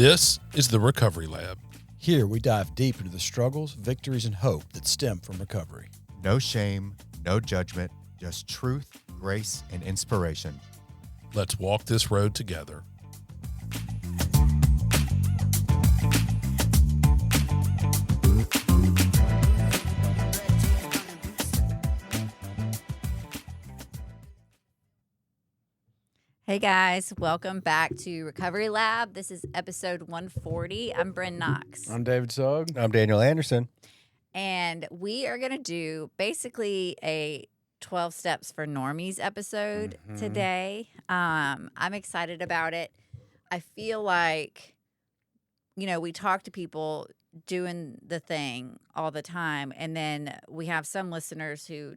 This is the Recovery Lab. Here we dive deep into the struggles, victories, and hope that stem from recovery. No shame, no judgment, just truth, grace, and inspiration. Let's walk this road together. Hey guys, welcome back to Recovery Lab. This is episode 140. I'm Brynn Knox. I'm David Sugg. I'm Daniel Anderson. And we are going to do basically a 12 Steps for Normies episode today. I'm excited about it. I feel like, we talk to people doing the thing all the time. And then we have some listeners who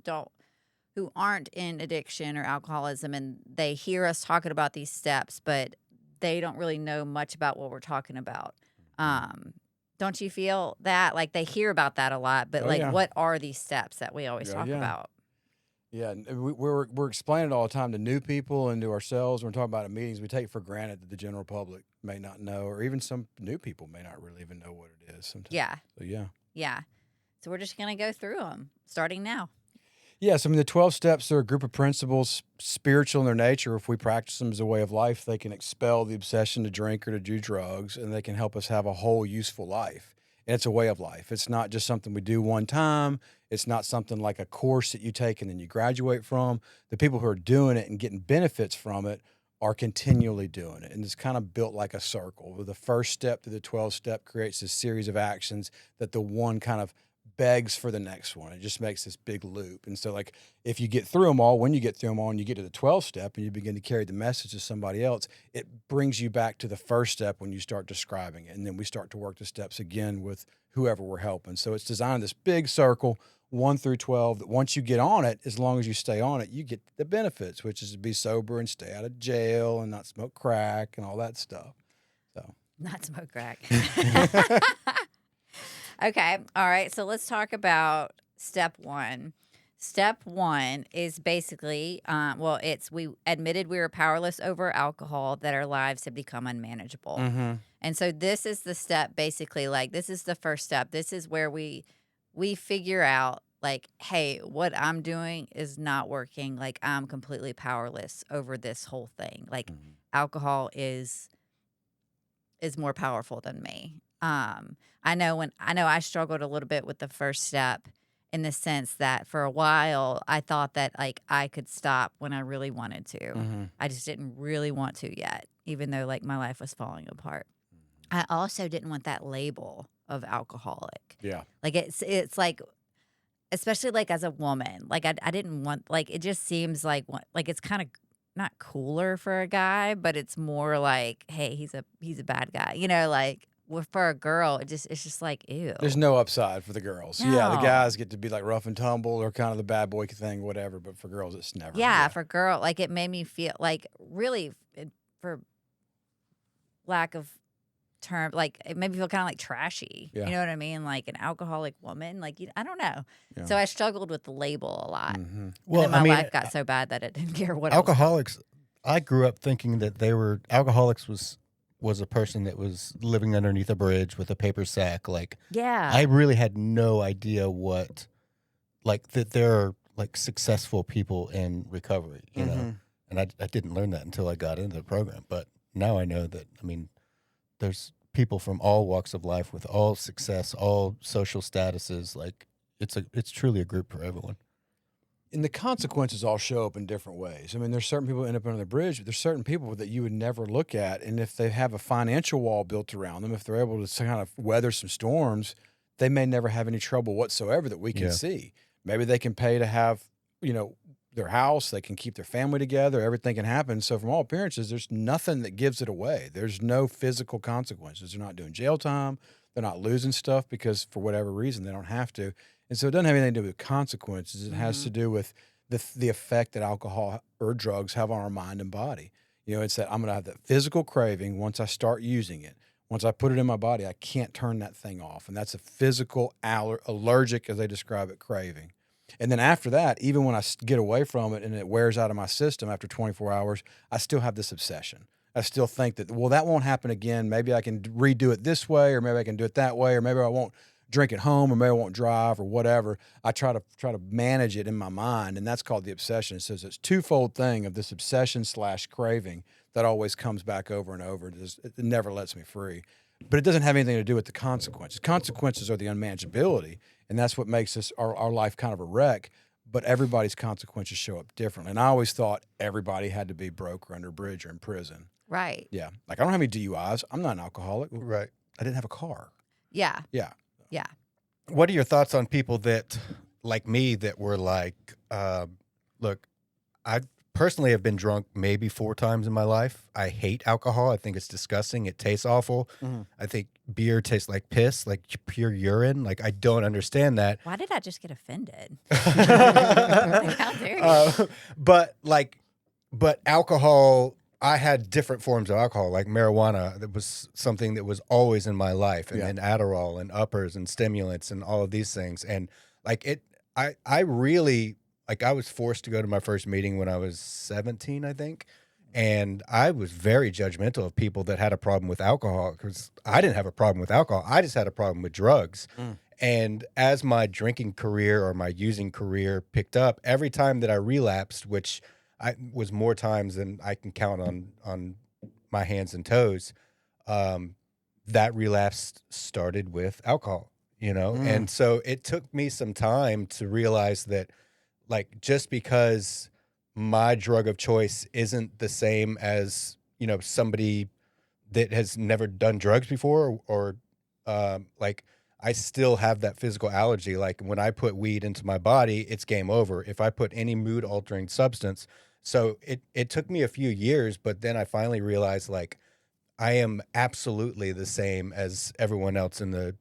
aren't in addiction or alcoholism, and they hear us talking about these steps, but they don't really know much about what we're talking about. Don't you feel that? Like they hear about that a lot, but what are these steps that we always talk about? Yeah, we're explaining it all the time to new people and to ourselves. When we're talking about it in meetings, we take for granted that the general public may not know, or even some new people may not really even know what it is sometimes. Yeah. So, yeah. Yeah. So we're just going to go through them starting now. Yes, I mean, the 12 steps are a group of principles, spiritual in their nature. If we practice them as a way of life, they can expel the obsession to drink or to do drugs, and they can help us have a whole useful life. And it's a way of life. It's not just something we do one time. It's not something like a course that you take and then you graduate from. The people who are doing it and getting benefits from it are continually doing it. And it's kind of built like a circle. The first step to the 12 step creates a series of actions that the one kind of begs for the next one. It just makes this big loop. And so, like, if you get through them all, when you get through them all and you get to the 12th step and you begin to carry the message to somebody else, it brings you back to the first step when you start describing it. And then we start to work the steps again with whoever we're helping. So it's designed this big circle, 1 through 12, that once you get on it, as long as you stay on it, you get the benefits, which is to be sober and stay out of jail and not smoke crack and all that stuff. So Not smoke crack. Okay. All right. So let's talk about step one. Step one is basically, we admitted we were powerless over alcohol, that our lives had become unmanageable. And so this is the step, basically, like, this is the first step. This is where we figure out, like, hey, what I'm doing is not working. Like, I'm completely powerless over this whole thing. Like, alcohol is more powerful than me. I know I struggled a little bit with the first step, in the sense that for a while I thought that, like, I could stop when I really wanted to. I just didn't really want to yet, even though, like, my life was falling apart. I also didn't want that label of alcoholic. yeah. Like, it's like, especially, like, as a woman, like, I didn't want, like, it just seems like it's kind of not cooler for a guy, but it's more like, hey, he's a bad guy, like. For a girl, it's just like, ew. There's no upside for the girls. No. Yeah, the guys get to be like rough and tumble or kind of the bad boy thing, whatever. But for girls, it's never. Yeah, for girl, like, it made me feel like, really, for lack of term, like, it made me feel kind of like trashy. Yeah. You know what I mean? Like an alcoholic woman. Like, I don't know. Yeah. So I struggled with the label a lot. Well, and then my life got so bad that it didn't care what alcoholics. I grew up thinking that alcoholics was a person that was living underneath a bridge with a paper sack. Like, Yeah. I really had no idea that there are, like, successful people in recovery, you know, and I didn't learn that until I got into the program. But now I know that, I mean, there's people from all walks of life with all success, all social statuses. Like, it's truly a group for everyone. And the consequences all show up in different ways. I mean, there's certain people who end up under the bridge, but there's certain people that you would never look at. And if they have a financial wall built around them, if they're able to kind of weather some storms, they may never have any trouble whatsoever that we can see. Maybe they can pay to have, their house. They can keep their family together. Everything can happen. So from all appearances, there's nothing that gives it away. There's no physical consequences. They're not doing jail time. They're not losing stuff because for whatever reason, they don't have to. And so it doesn't have anything to do with consequences. It has to do with the effect that alcohol or drugs have on our mind and body. It's that I'm going to have that physical craving once I start using it. Once I put it in my body, I can't turn that thing off. And that's a physical allergic, as they describe it, craving. And then after that, even when I get away from it and it wears out of my system after 24 hours, I still have this obsession. I still think that, well, that won't happen again. Maybe I can redo it this way, or maybe I can do it that way, or maybe I won't drink at home, or maybe I won't drive, or whatever. I try to manage it in my mind, and that's called the obsession. So it's twofold thing of this obsession / craving that always comes back over and over. It never lets me free. But it doesn't have anything to do with the consequences. Consequences are the unmanageability, and that's what makes our life kind of a wreck. But everybody's consequences show up differently. And I always thought everybody had to be broke or under a bridge or in prison. Right. Yeah. Like, I don't have any DUIs. I'm not an alcoholic. Right. I didn't have a car. Yeah. Yeah. Yeah. What are your thoughts on people that, like me, that were like, look, I personally have been drunk maybe 4 times in my life. I hate alcohol. I think it's disgusting. It tastes awful. Mm-hmm. I think beer tastes like piss, like pure urine. Like, I don't understand that. Why did I just get offended? Like, how dare you? But alcohol, I had different forms of alcohol, like marijuana. That was something that was always in my life, and then Adderall and uppers and stimulants and all of these things. And like I really, like, I was forced to go to my first meeting when I was 17, I think. And I was very judgmental of people that had a problem with alcohol, because I didn't have a problem with alcohol. I just had a problem with drugs. And as my drinking career or my using career picked up, every time that I relapsed, which was more times than I can count on my hands and toes, that relapse started with alcohol, And so it took me some time to realize that, like, just because my drug of choice isn't the same as, somebody that has never done drugs before, or like, I still have that physical allergy. Like, when I put weed into my body, it's game over. If I put any mood altering substance. So it took me a few years, but then I finally realized, like, I am absolutely the same as everyone else in the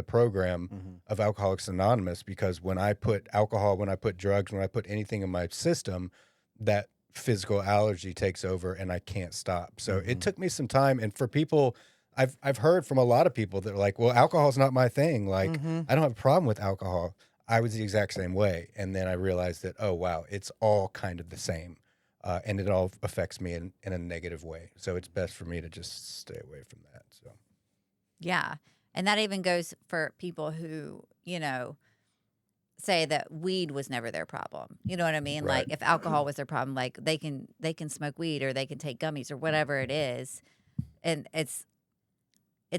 program of Alcoholics Anonymous, because when I put alcohol, when I put drugs, when I put anything in my system, that physical allergy takes over and I can't stop. So it took me some time. And for people, I've heard from a lot of people that are like, well, alcohol's not my thing. Like, I don't have a problem with alcohol. I was the exact same way. And then I realized that, oh, wow, it's all kind of the same. And it all affects me in a negative way. So it's best for me to just stay away from that. So, Yeah. And that even goes for people who, say that weed was never their problem. You know what I mean? Right. Like, if alcohol was their problem, like, they can smoke weed, or they can take gummies, or whatever it is. And it's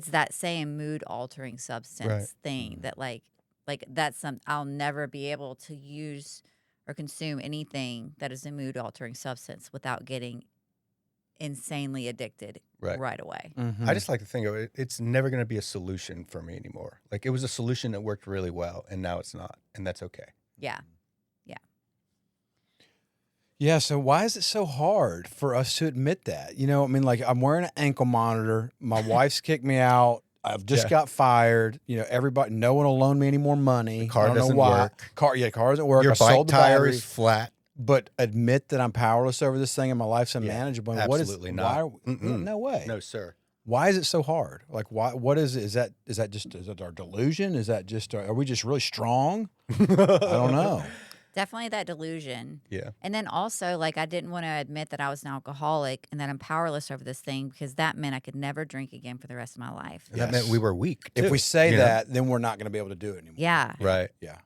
that same mood altering substance thing that like that's I'll never be able to use or consume anything that is a mood altering substance without getting insanely addicted right away. I just like to think of it, it's never going to be a solution for me anymore. Like, it was a solution that worked really well, and now it's not, and that's okay. Yeah. Yeah, so why is it so hard for us to admit that? Like, I'm wearing an ankle monitor. My wife's kicked me out. I've just got fired. Everybody, no one will loan me any more money. Car I don't doesn't know why. work. Car doesn't work. Your I sold bike the tire battery. is flat. But admit that I'm powerless over this thing and my life's unmanageable. Absolutely not. No way. No, sir. Why is it so hard? Like, why? What is it? Is it our delusion? Is that just? Are we just really strong? I don't know. Definitely that delusion. Yeah. And then also, like, I didn't want to admit that I was an alcoholic and that I'm powerless over this thing, because that meant I could never drink again for the rest of my life. And that meant we were weak, too, If we say that, then we're not going to be able to do it anymore. Yeah. Right. Yeah.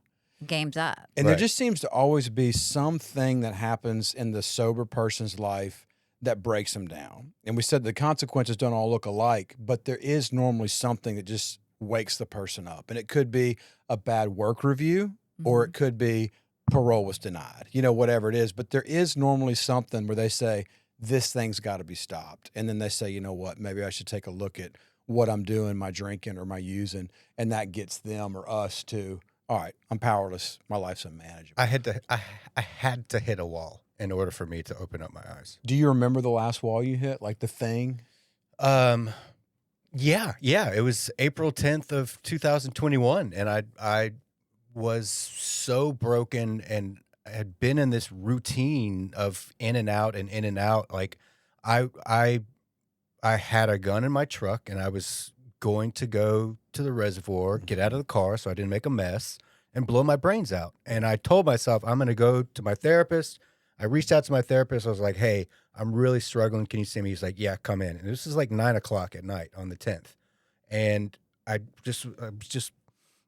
Game's up. And there just seems to always be something that happens in the sober person's life that breaks them down. And we said the consequences don't all look alike, but there is normally something that just wakes the person up. And it could be a bad work review, or it could be parole was denied, whatever it is. But there is normally something where they say, this thing's got to be stopped. And then they say, you know what, maybe I should take a look at what I'm doing, my drinking or my using. And that gets them or us to, all right, I'm powerless. My life's unmanageable. I had to hit a wall in order for me to open up my eyes. Do you remember the last wall you hit, like the thing? Yeah. It was April 10th of 2021, and I was so broken and had been in this routine of in and out. Like, I had a gun in my truck, and I was going to go to the reservoir, get out of the car so I didn't make a mess, and blow my brains out. And I told myself, I'm going to go to my therapist. I reached out to my therapist. I was like, hey, I'm really struggling. Can you see me? He's like, yeah, come in. And this is like 9:00 at night on the 10th. And I was just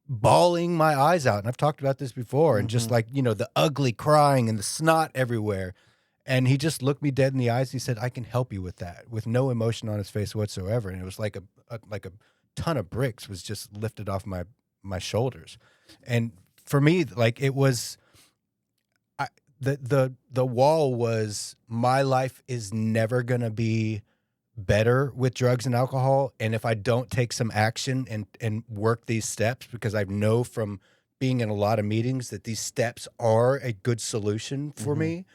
bawling my eyes out. And I've talked about this before. And just like, the ugly crying and the snot everywhere. And he just looked me dead in the eyes. He said, I can help you with that, with no emotion on his face whatsoever. And it was like a ton of bricks was just lifted off my shoulders. And for me, like it was, the wall was, my life is never going to be better with drugs and alcohol. And if I don't take some action and work these steps, because I know from being in a lot of meetings that these steps are a good solution for me.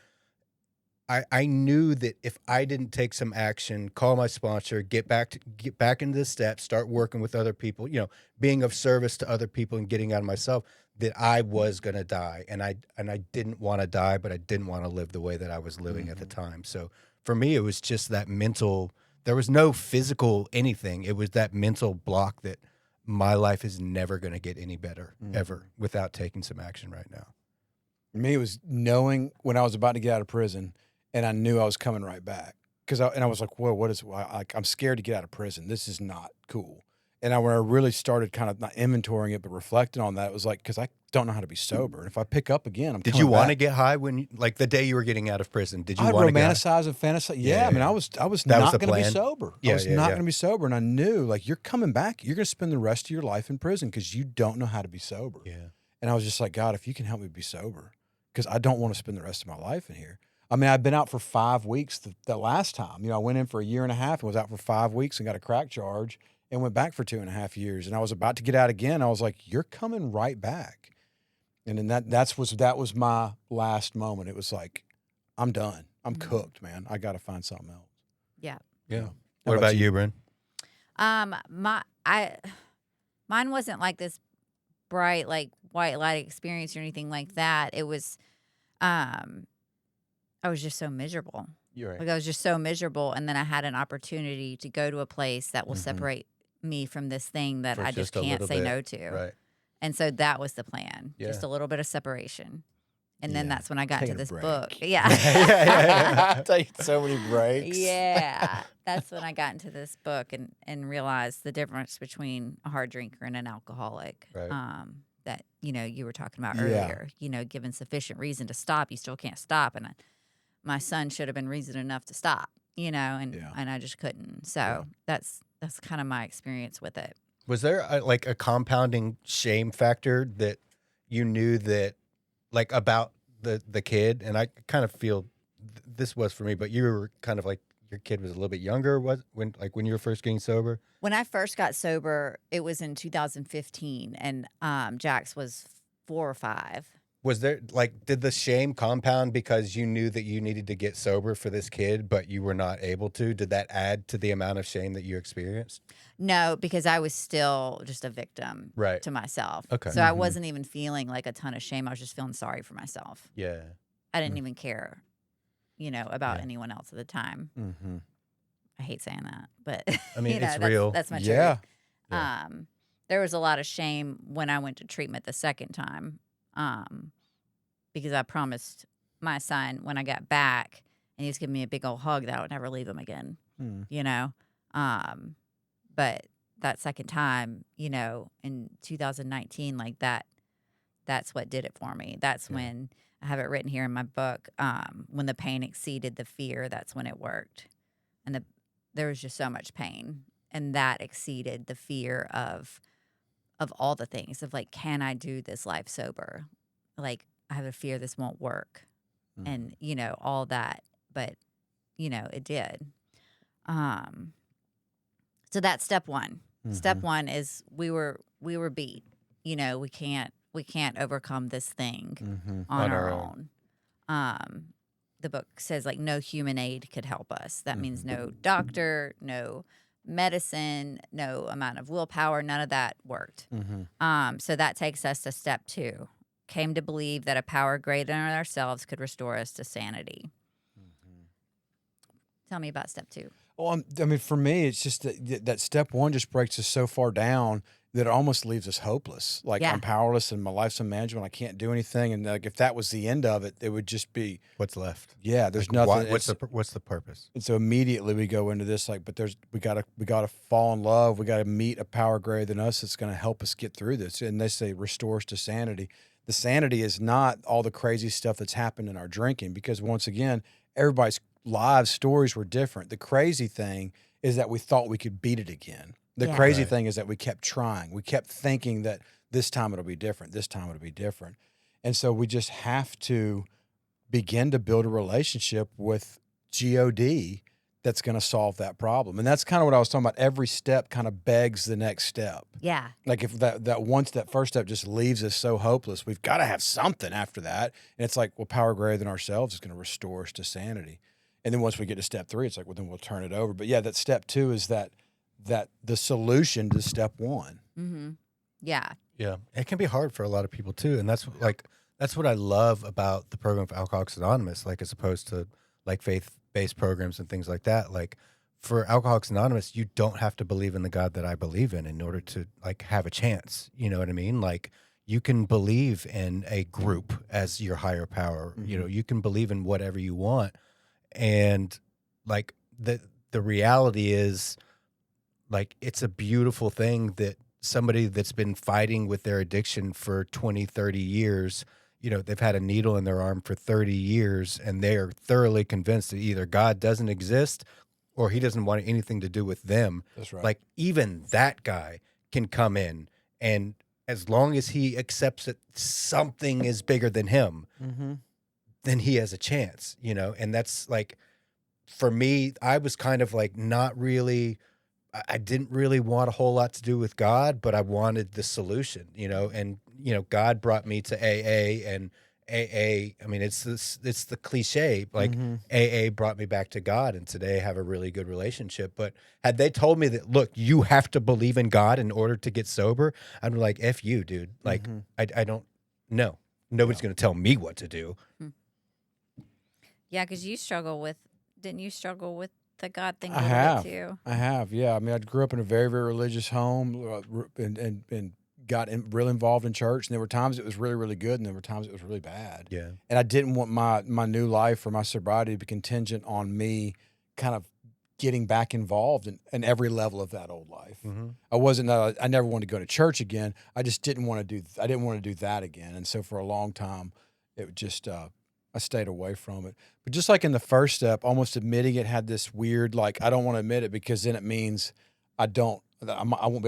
I knew that if I didn't take some action, call my sponsor, get back into the steps, start working with other people, being of service to other people and getting out of myself, that I was going to die. And I didn't want to die, but I didn't want to live the way that I was living at the time. So for me, it was just that mental, there was no physical anything. It was that mental block that my life is never going to get any better ever without taking some action right now. For me, it was knowing when I was about to get out of prison, and I knew I was coming right back. I was like, whoa, I'm scared to get out of prison. This is not cool. And when I really started kind of not inventorying it, but reflecting on that, it was like, because I don't know how to be sober. And if I pick up again, Did you want to get high when, like the day you were getting out of prison? Did you I want to romanticize and fantasize? Yeah, I mean, I was not going to be sober. Yeah, I was not going to be sober. And I knew, like, you're coming back. You're going to spend the rest of your life in prison because you don't know how to be sober. Yeah. And I was just like, God, if you can help me be sober, because I don't want to spend the rest of my life in here. I mean, I've been out for 5 weeks the last time. I went in for a year and a half and was out for 5 weeks and got a crack charge and went back for 2.5 years. And I was about to get out again. I was like, you're coming right back. And then that was my last moment. It was like, I'm done. I'm cooked, man. I got to find something else. Yeah. Yeah. What about you, Brynn? Mine wasn't like this bright, like white light experience or anything like that. It was, I was just so miserable. You're right. Like I was just so miserable. And then I had an opportunity to go to a place that will separate me from this thing that For I just a can't little say bit. no to. Right. And so that was the plan. Yeah. Just a little bit of separation. And then Yeah. that's when I got Taking to a this break. book. Yeah. I take so many breaks. Yeah. That's when I got into this book and realized the difference between a hard drinker and an alcoholic. Right. That, you were talking about Yeah. earlier, given sufficient reason to stop, you still can't stop. And my son should have been reason enough to stop, and I just couldn't. So that's kind of my experience with it. Was there a compounding shame factor that you knew that, like, about the kid? And I kind of feel this was for me, but you were kind of like, your kid was a little bit younger when you were first getting sober? When I first got sober, it was in 2015, and Jax was 4 or 5. Was there, did the shame compound because you knew that you needed to get sober for this kid, but you were not able to? Did that add to the amount of shame that you experienced? No, because I was still just a victim to myself. Okay. So I wasn't even feeling like a ton of shame. I was just feeling sorry for myself. Yeah. I didn't even care, about anyone else at the time. Mm-hmm. I hate saying that, but I mean, it's that's, real. That's my Yeah. truth. There was a lot of shame when I went to treatment the second time. Because I promised my son when I got back, and he was giving me a big old hug, that I would never leave him again, But that second time, in 2019, like that's what did it for me. That's when, I have it written here in my book, when the pain exceeded the fear, that's when it worked. And there was just so much pain, and that exceeded the fear of all the things of, like, can I do this life sober? Like, I have a fear this won't work, and all that, but it did. So that's step one. Step one is we were beat. We can't overcome this thing on our own. The book says, like, no human aid could help us. That means no doctor, no medicine, no amount of willpower, none of that worked. So that takes us to step 2. Came to believe that a power greater than ourselves could restore us to sanity. Tell me about step 2. Well, I mean, for me, it's just that step 1 just breaks us so far down that it almost leaves us hopeless. Like, Yeah. I'm powerless and my life's unmanageable. I can't do anything. And like, if that was the end of it, it would just be, What's left? yeah, there's Like, nothing. what's the purpose? And so immediately we go into this, like, but we gotta fall in love. We gotta meet a power greater than us that's gonna help us get through this. And they say restore us to sanity. The sanity is not all the crazy stuff that's happened in our drinking, because once again, everybody's lives, stories were different. The crazy thing is that we thought we could beat it again. The Yeah. crazy Right. thing is that we kept trying. We kept thinking that this time it'll be different. This time it'll be different. And so we just have to begin to build a relationship with God that's going to solve that problem. And that's kind of what I was talking about. Every step kind of begs the next step. Yeah. Like, if that first step just leaves us so hopeless, we've got to have something after that. And it's like, well, power greater than ourselves is going to restore us to sanity. And then once we get to step 3, it's like, well, then we'll turn it over. But yeah, that step 2 is that the solution to step 1. Mm-hmm. Yeah. Yeah, it can be hard for a lot of people too, and that's what I love about the program of Alcoholics Anonymous, like, as opposed to like faith-based programs and things like that. Like, for Alcoholics Anonymous, you don't have to believe in the God that I believe in order to like have a chance. You know what I mean? Like, you can believe in a group as your higher power. You know, you can believe in whatever you want, and like the reality is, like, it's a beautiful thing that somebody that's been fighting with their addiction for 20, 30 years, you know, they've had a needle in their arm for 30 years, and they are thoroughly convinced that either God doesn't exist or he doesn't want anything to do with them. That's right. Like, even that guy can come in, and as long as he accepts that something is bigger than him, then he has a chance, you know? And that's like, for me, I was kind of like not really, I didn't really want a whole lot to do with God, but I wanted the solution, you know? And, you know, God brought me to AA, and AA, I mean, it's the cliche, like, AA brought me back to God, and today I have a really good relationship. But had they told me that, look, you have to believe in God in order to get sober, I'd be like, F you, dude. Like, I don't know. Nobody's going to tell me what to do. Yeah, because didn't you struggle with the God thing a I little have. bit too? I have, yeah. I mean, I grew up in a very, very religious home, and got real involved in church. And there were times it was really, really good, and there were times it was really bad. Yeah. And I didn't want my new life or my sobriety to be contingent on me kind of getting back involved in every level of that old life. I never wanted to go to church again. I just didn't want to do that again. And so for a long time, it just I stayed away from it. But just like in the first step, almost admitting it had this weird, like, I don't want to admit it because then it means I won't be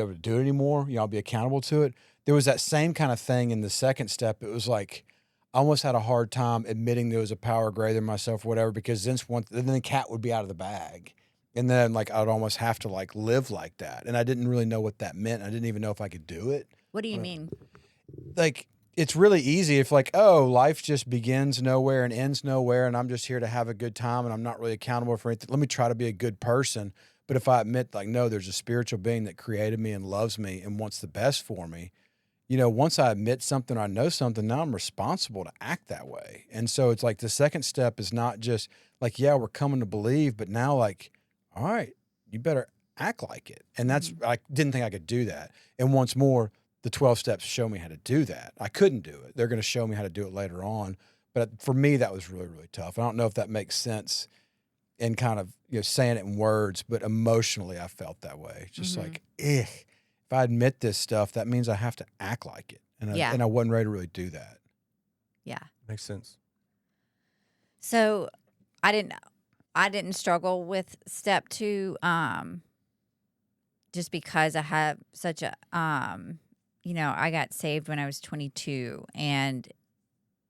able to do it anymore. You know, I'll be accountable to it. There was that same kind of thing in the second step. It was like, I almost had a hard time admitting there was a power greater than myself or whatever, because then the cat would be out of the bag. And then, like, I'd almost have to, like, live like that. And I didn't really know what that meant. I didn't even know if I could do it. What do you mean? Like, it's really easy if, like, oh, life just begins nowhere and ends nowhere, and I'm just here to have a good time, and I'm not really accountable for anything. Let me try to be a good person. But if I admit, like, no, there's a spiritual being that created me and loves me and wants the best for me, you know, once I admit something or I know something, now I'm responsible to act that way. And so it's like the second step is not just like, yeah, we're coming to believe, but now, like, all right, you better act like it. And that's, I didn't think I could do that. And once more, the 12 steps show me how to do that. I couldn't do it. They're going to show me how to do it later on. But for me, that was really, really tough. I don't know if that makes sense in kind of, you know, saying it in words, but emotionally I felt that way. Just like, if I admit this stuff, that means I have to act like it. And I wasn't ready to really do that. Yeah. Makes sense. So I didn't struggle with step 2 just because I have such a you know, I got saved when I was 22, and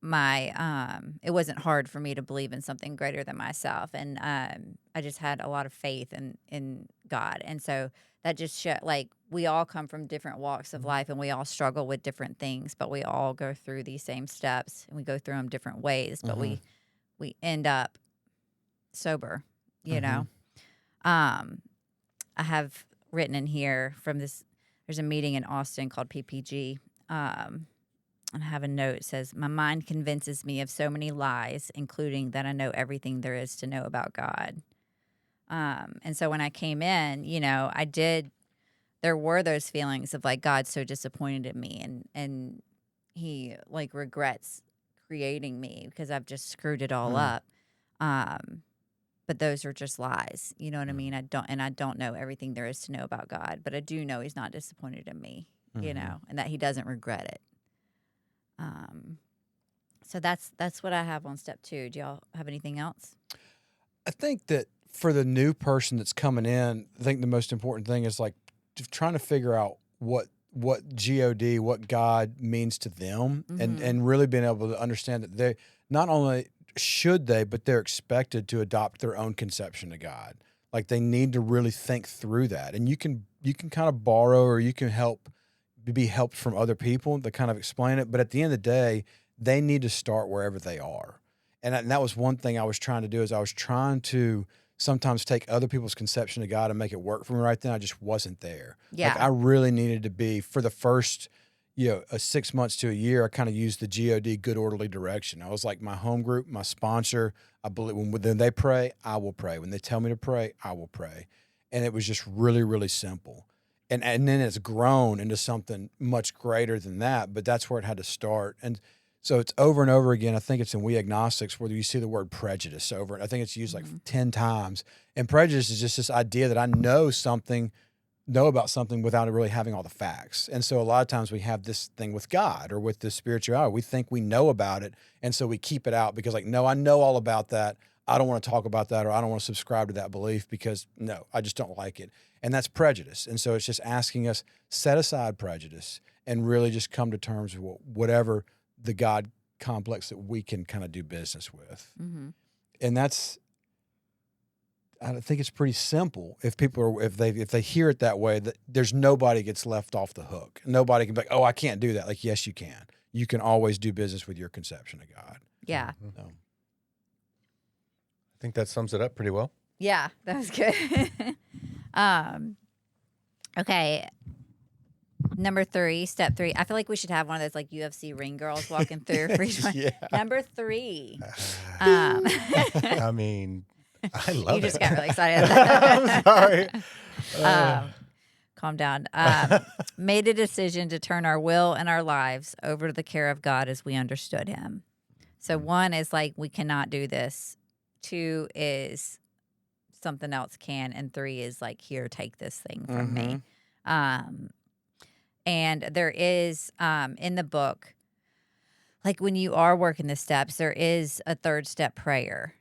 it wasn't hard for me to believe in something greater than myself, and I just had a lot of faith in God. And so that just showed, like, we all come from different walks of life, and we all struggle with different things, but we all go through these same steps, and we go through them different ways, but we end up sober, you know. I have written in here from this, there's a meeting in Austin called PPG, and I have a note that says, my mind convinces me of so many lies, including that I know everything there is to know about God. And so when I came in, you know, there were those feelings of like God's so disappointed in me and he like regrets creating me because I've just screwed it all up. But those are just lies. You know what I mean? I don't know everything there is to know about God, but I do know he's not disappointed in me, you know, and that he doesn't regret it. So that's what I have on step 2. Do y'all have anything else? I think that for the new person that's coming in, I think the most important thing is like trying to figure out what God, what God means to them, and really being able to understand that they not only should they, but they're expected to adopt their own conception of God. Like they need to really think through that. And you can kind of borrow or you can be helped from other people to kind of explain it. But at the end of the day, they need to start wherever they are. And that was one thing I was trying to do is I was trying to sometimes take other people's conception of God and make it work for me right then. I just wasn't there. Yeah. Like I really needed to be for the first, 6 months to a year, I kind of used the God, good orderly direction. I was like my home group, my sponsor. I believe when they pray, I will pray. When they tell me to pray, I will pray. And it was just really, really simple. And then it's grown into something much greater than that, but that's where it had to start. And so it's over and over again. I think it's in We Agnostics where you see the word prejudice over it. I think it's used like 10 times. And prejudice is just this idea that I know about something without really having all the facts. And so a lot of times we have this thing with God or with the spirituality. We think we know about it, and so we keep it out because like, no, I know all about that. I don't want to talk about that, or I don't want to subscribe to that belief because no, I just don't like it. And that's prejudice. And so it's just asking us, set aside prejudice and really just come to terms with whatever the God complex that we can kind of do business with. And I think it's pretty simple. If they hear it that way, that there's nobody gets left off the hook. Nobody can be like, oh, I can't do that. Like, yes, you can. You can always do business with your conception of God. Yeah. So. I think that sums it up pretty well. Yeah, that was good. Okay. Number 3, step 3. I feel like we should have one of those like UFC ring girls walking through for each one. Yeah. Number 3. I mean, I love it. You just got really excited. I'm sorry. Calm down. Made a decision to turn our will and our lives over to the care of God as we understood him. So 1 is like, we cannot do this. 2 is something else can. And 3 is like, here, take this thing from me. And there is, in the book, like when you are working the steps, there is a 3rd step prayer.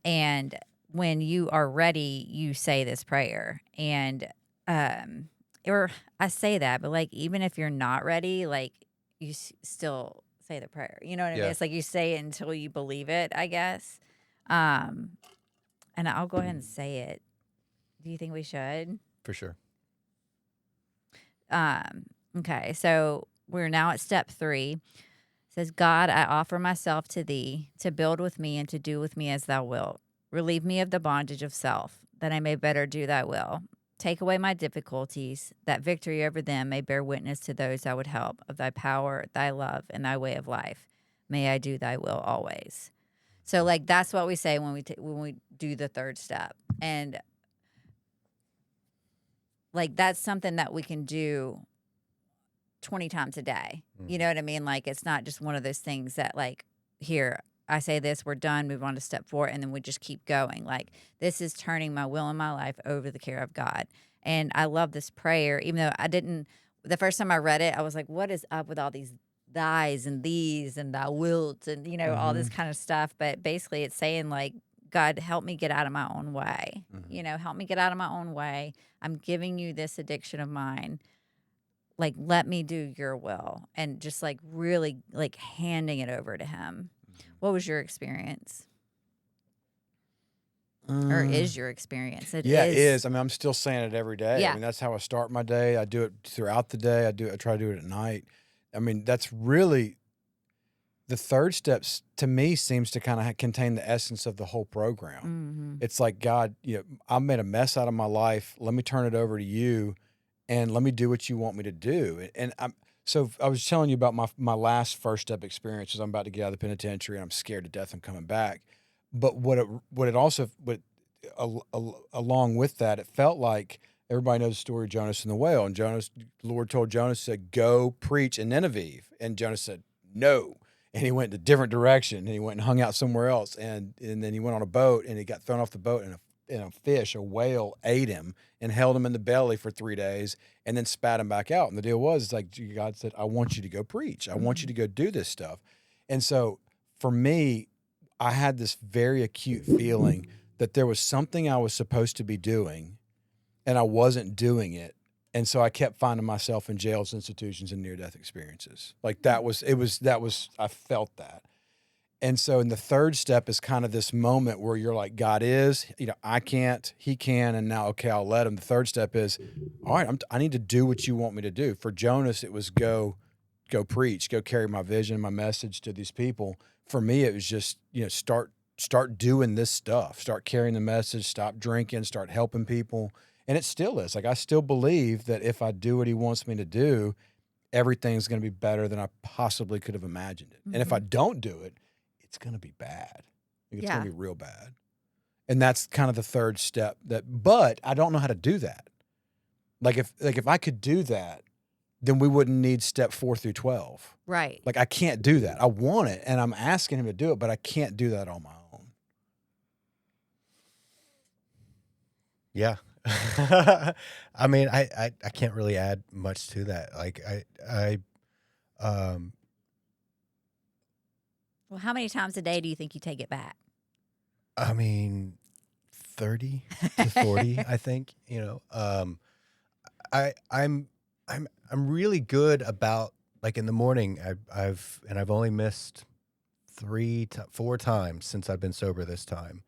And when you are ready, you say this prayer. And, or I say that, but like, even if you're not ready, like you still say the prayer, you know what I mean? It's like you say it until you believe it, I guess. And I'll go ahead and say it. Do you think we should? For sure. Okay, so we're now at step 3. It says, God, I offer myself to thee to build with me and to do with me as thou wilt. Relieve me of the bondage of self, that I may better do thy will. Take away my difficulties, that victory over them may bear witness to those I would help of thy power, thy love, and thy way of life. May I do thy will always. So, like, that's what we say when we do the 3rd step. And like, that's something that we can do 20 times a day. You know what I mean? Like, it's not just one of those things that, like, here, I say this, we're done, move on to step 4, and then we just keep going. Like, this is turning my will and my life over to the care of God. And I love this prayer, even though the first time I read it, I was like, what is up with all these thys and these and thou wilt and, all this kind of stuff. But basically it's saying, like, God, help me get out of my own way. Help me get out of my own way. I'm giving you this addiction of mine. Like, let me do your will. And just, like, really, like, handing it over to him. What was your experience? Or is your experience? It is. I mean, I'm still saying it every day. Yeah. I mean, that's how I start my day. I do it throughout the day. I try to do it at night. I mean, that's really the 3rd steps to me seems to kind of contain the essence of the whole program. It's like, God, I made a mess out of my life. Let me turn it over to you and let me do what you want me to do. And so I was telling you about my last 1st step experience is I'm about to get out of the penitentiary and I'm scared to death I'm coming back. But along with that, it felt like everybody knows the story of Jonas and the whale. And the Lord told Jonas, said, go preach in Nineveh. And Jonas said, no. And he went in a different direction, and he went and hung out somewhere else. And then he went on a boat, and he got thrown off the boat, and a whale ate him and held him in the belly for 3 days and then spat him back out. And the deal was, it's like God said, I want you to go preach. I want you to go do this stuff. And so for me, I had this very acute feeling that there was something I was supposed to be doing and I wasn't doing it. And so I kept finding myself in jails, institutions, and near-death experiences. Like I felt that. And so in the third step is kind of this moment where you're like, God is, I can't, he can, and now, okay, I'll let him. The third step is, all right, I need to do what you want me to do. For Jonas, it was go preach, go carry my vision, my message to these people. For me, it was just, start doing this stuff, start carrying the message, stop drinking, start helping people. And it still is. Like, I still believe that if I do what he wants me to do, everything's going to be better than I possibly could have imagined it. Mm-hmm. And if I don't do it, it's going to be bad. It's going to be real bad. And that's kind of the third step but I don't know how to do that. Like if I could do that, then we wouldn't need step 4 through 12. Right. Like, I can't do that. I want it, and I'm asking him to do it, but I can't do that on my own. Yeah. I mean, I can't really add much to that. Like Well, how many times a day do you think you take it back? I mean, 30 to 40, I think, I'm really good about, like, in the morning, I've only missed 4 times since I've been sober this time,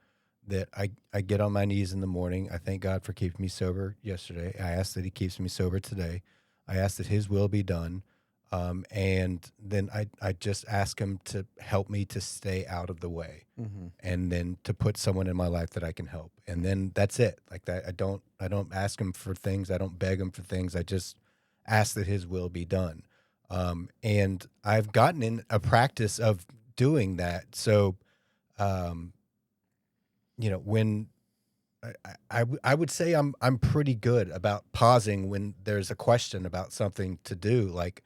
that I get on my knees in the morning. I thank God for keeping me sober yesterday. I ask that he keeps me sober today. I ask that his will be done. And then I just ask him to help me to stay out of the way, and then to put someone in my life that I can help. And then that's it. Like that. I don't ask him for things. I don't beg him for things. I just ask that his will be done. And I've gotten in a practice of doing that. So, when I would say I'm pretty good about pausing when there's a question about something to do. Like,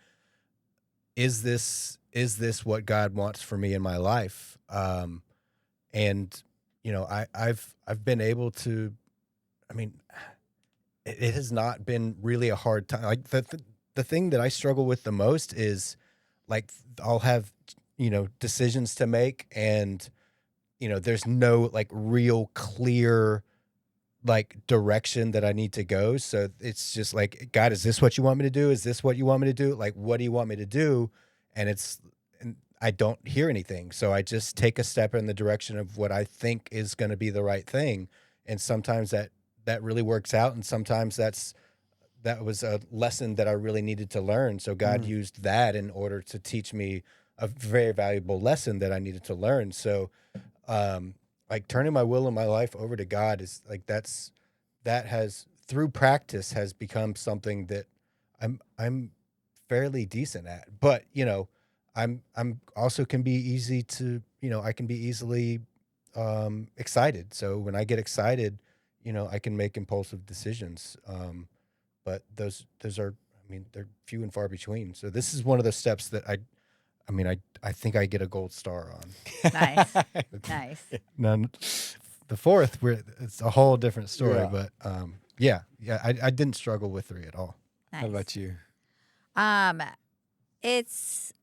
is this what God wants for me in my life? And I've been able to. I mean, it has not been really a hard time. Like the thing that I struggle with the most is, like, I'll have decisions to make, and there's no, like, real clear, like, direction that I need to go. So it's just like, God, is this what you want me to do? Is this what you want me to do? Like, what do you want me to do? And I don't hear anything. So I just take a step in the direction of what I think is going to be the right thing. And sometimes that really works out. And sometimes that was a lesson that I really needed to learn. So God used that in order to teach me a very valuable lesson that I needed to learn. So, like, turning my will and my life over to God is like, that has, through practice, has become something that I'm fairly decent at. But I'm also can be easy to, I can be easily excited. So when I get excited, I can make impulsive decisions. But those are, I mean, they're few and far between. So this is one of the steps that I think I get a gold star on. Nice. Nice. Now, the fourth, it's a whole different story. Yeah. But I didn't struggle with 3 at all. Nice. How about you? It's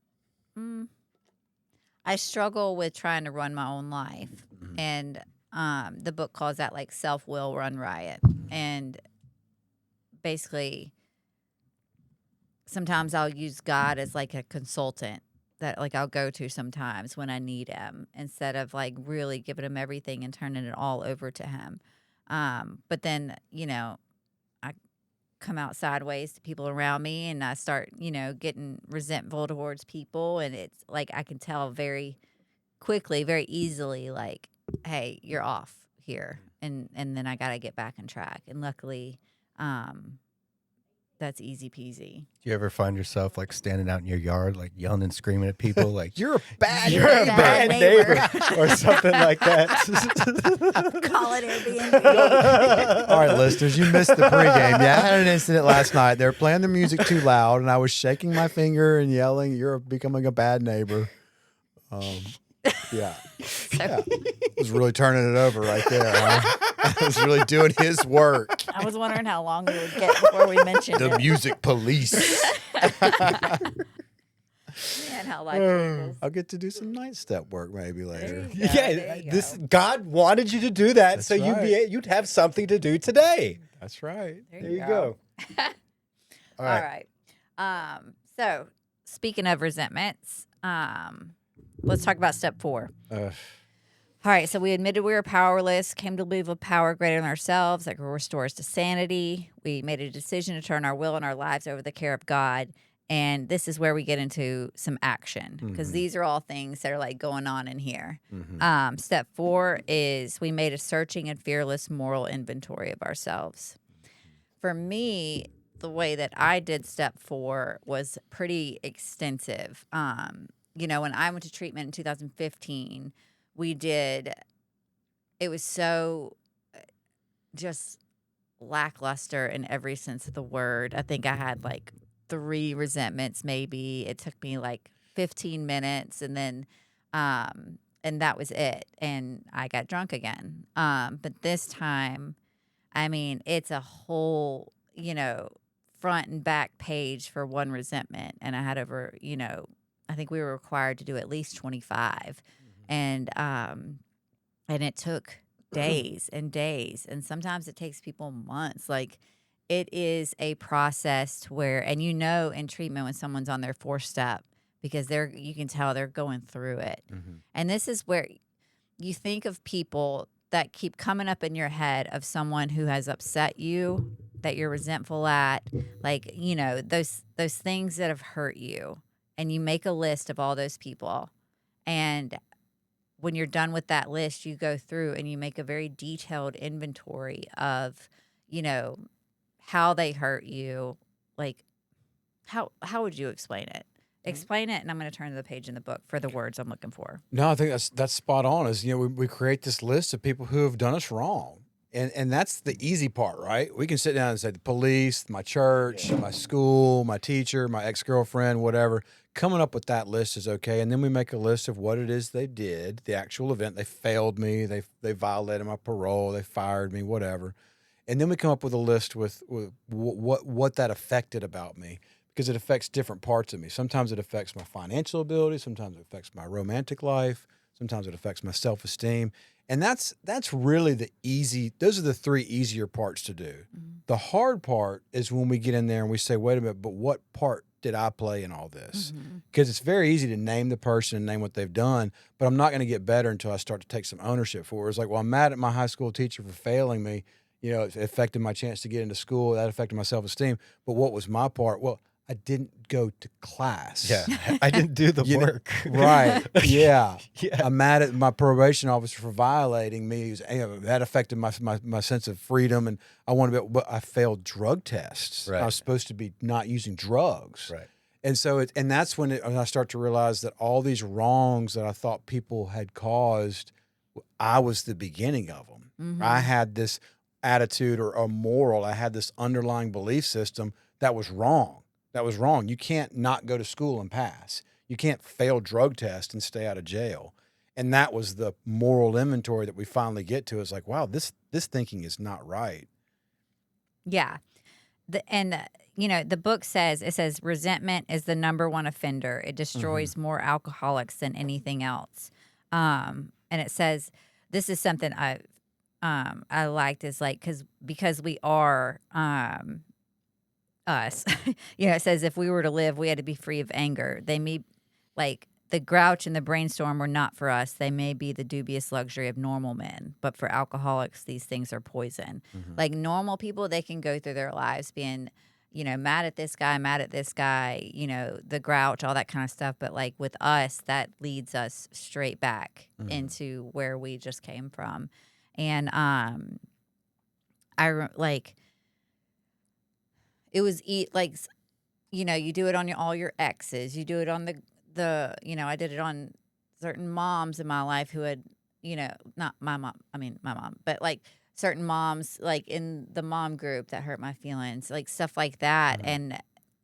I struggle with trying to run my own life, and the book calls that, like, self-will run riot. And basically, sometimes I'll use God as, like, a consultant that, like, I'll go to sometimes when I need him, instead of, like, really giving him everything and turning it all over to him. But then, I come out sideways to people around me, and I start, getting resentful towards people. And it's like, I can tell very quickly, very easily, like, hey, you're off here. And then I got to get back on track. And luckily, the that's easy peasy. Do you ever find yourself like standing out in your yard, like yelling and screaming at people, like You're a bad you're a bad neighbor, or something like that? Call it Airbnb. All right, listeners, you missed the pregame. Yeah, I had an incident last night. They were playing the music too loud, and I was shaking my finger and yelling, "You're becoming a bad neighbor." Yeah. Yeah. I was really turning it over right there. Huh? I was really doing his work. I was wondering how long we would get before we mentioned The it. music police. Man, how life changes. I'll get to do some night step work maybe later. There you go, Yeah, there you this go. God wanted you to do that, That's so right. you'd have something to do today. That's right. There There you go. All right. So speaking of resentments, let's talk about step 4. All right, so we admitted we were powerless, came to believe a power greater than ourselves that could restore us to sanity. We made a decision to turn our will and our lives over to the care of God. And this is where we get into some action, because these are all things that are like going on in here. Step 4 is we made a searching and fearless moral inventory of ourselves. For me, the way that I did step 4 was pretty extensive. When I went to treatment in 2015, it was so just lackluster in every sense of the word. I think I had like 3 resentments maybe. It took me like 15 minutes and then and that was it. And I got drunk again. But this time, I mean, it's a whole, front and back page for one resentment. And I had over, I think we were required to do at least 25. And it took days and days, and sometimes it takes people months. Like, it is a process to where, and in treatment when someone's on their 4th step, because you can tell they're going through it. And this is where you think of people that keep coming up in your head of someone who has upset you, that you're resentful at, like, those things that have hurt you, and you make a list of all those people. And when you're done with that list, you go through and you make a very detailed inventory of, how they hurt you. Like, how would you explain it? Explain it, and I'm going to turn to the page in the book for the words I'm looking for. No, I think that's spot on. Is we create this list of people who have done us wrong, and that's the easy part, right? We can sit down and say the police, my church, my school, my teacher, my ex-girlfriend, whatever. Coming up with that list is okay, and then we make a list of what it is they did, the actual event. They failed me, they violated my parole, they fired me, whatever, and then we come up with a list with what that affected about me. Because it affects different parts of me. Sometimes it affects my financial ability. Sometimes it affects my romantic life. Sometimes it affects my self-esteem. And that's really those are the 3 easier parts to do. The hard part is when we get in there and we say, wait a minute, but what part did I play in all this? Because it's very easy to name the person and name what they've done, but I'm not going to get better until I start to take some ownership for it. It's like, well, I'm mad at my high school teacher for failing me. It affected my chance to get into school. That affected my self-esteem. But what was my part? Well, I didn't go to class. Yeah, I didn't do the work. Right. Yeah. Yeah. I'm mad at my probation officer for violating me. That affected my sense of freedom, and I want to be. But I failed drug tests. Right. I was supposed to be not using drugs. Right. And so, and that's when I start to realize that all these wrongs that I thought people had caused, I was the beginning of them. I had this attitude or a moral. I had this underlying belief system that was wrong. That was wrong. You can't not go to school and pass. You can't fail drug tests and stay out of jail. And that was the moral inventory that we finally get to. It's like, wow, this thinking is not right. Yeah. The book says resentment is the number 1 offender. It destroys more alcoholics than anything else. And it says, this is something I liked, is like, because we are us. It says if we were to live, we had to be free of anger. They may, like, the grouch and the brainstorm were not for us. They may be the dubious luxury of normal men, but for alcoholics, these things are poison. Like, normal people, they can go through their lives being, mad at this guy, the grouch, all that kind of stuff. But like with us, that leads us straight back into where we just came from. And it was like, you do it on all your exes. You do it on I did it on certain moms in my life who had, not my mom, my mom, but like certain moms, like in the mom group that hurt my feelings, like stuff like that. And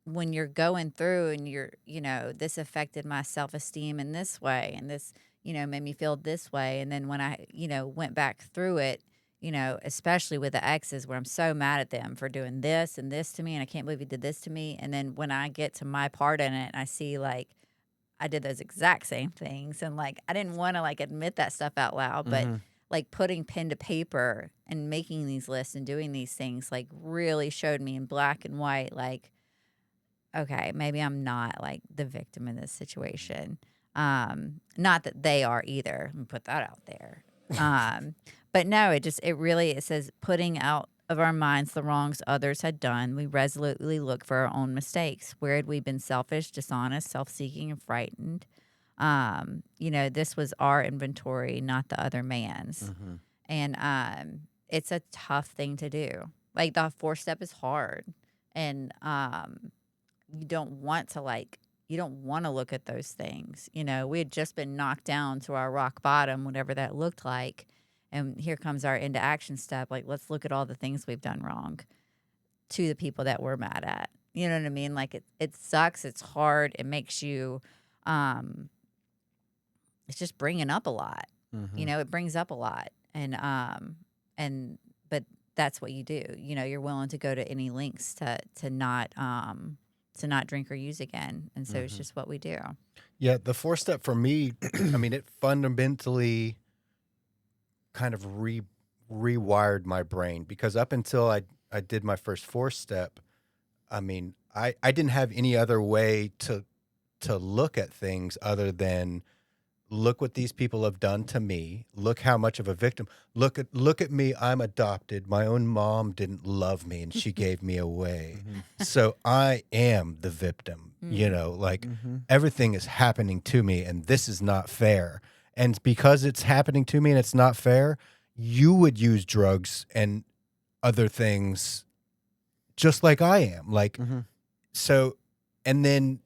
when you're going through and you're, this affected my self-esteem in this way, and this, made me feel this way. And then when I, went back through it, especially with the exes where I'm so mad at them for doing this and this to me, and I can't believe he did this to me. And then when I get to my part in it, I see like I did those exact same things, and like I didn't want to like admit that stuff out loud, but like putting pen to paper and making these lists and doing these things like really showed me in black and white, like, okay, maybe I'm not like the victim in this situation. Not that they are either. Let me put that out there. But no, it says putting out of our minds the wrongs others had done. We resolutely look for our own mistakes. Where had we been selfish, dishonest, self-seeking, and frightened? This was our inventory, not the other man's. And it's a tough thing to do. Like the 4-step is hard. And you don't want to look at those things. We had just been knocked down to our rock bottom, whatever that looked like. And here comes our into action step. Like, let's look at all the things we've done wrong to the people that we're mad at. You know what I mean? Like it sucks. It's hard. It makes you, it's just bringing up a lot, it brings up a lot. But that's what you do. You're willing to go to any lengths to not drink or use again. And so it's just what we do. Yeah. The 4-step for me, it fundamentally kind of rewired my brain, because up until I did my first 4-step, I didn't have any other way to look at things other than look what these people have done to me. Look how much of a victim. Look at me. I'm adopted. My own mom didn't love me and she gave me away. So I am the victim. Everything is happening to me and this is not fair. And because it's happening to me and it's not fair, you would use drugs and other things just like I am. So, and then,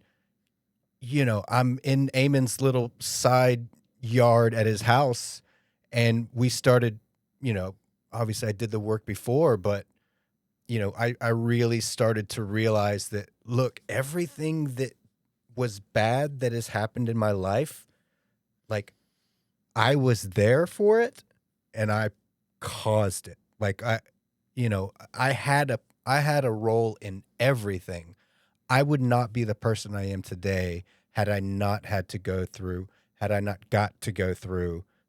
I'm in Eamon's little side yard at his house, and we started, obviously I did the work before, but, I really started to realize that, look, everything that was bad that has happened in my life, like, I was there for it and I caused it. Like I had a role in everything. I would not be the person I am today had I not got to go through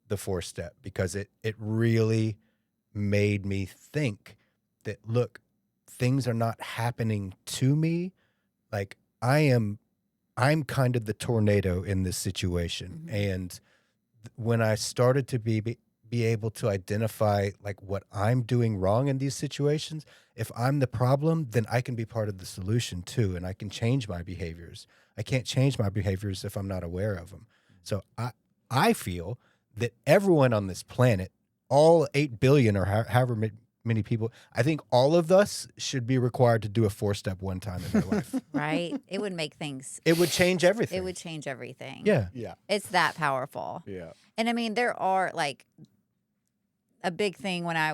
the 4-step, because it really made me think that, look, things are not happening to me. Like I'm kind of the tornado in this situation. And when I started to be able to identify like what I'm doing wrong in these situations, if I'm the problem, then I can be part of the solution too, and I can change my behaviors. I can't change my behaviors if I'm not aware of them. So I feel that everyone on this planet, all 8 billion or however many people, I think all of us should be required to do a 4-step one time in their life. Right? It would make things. It would change everything. It would change everything. Yeah. Yeah. It's that powerful. Yeah. And there are like a big thing when I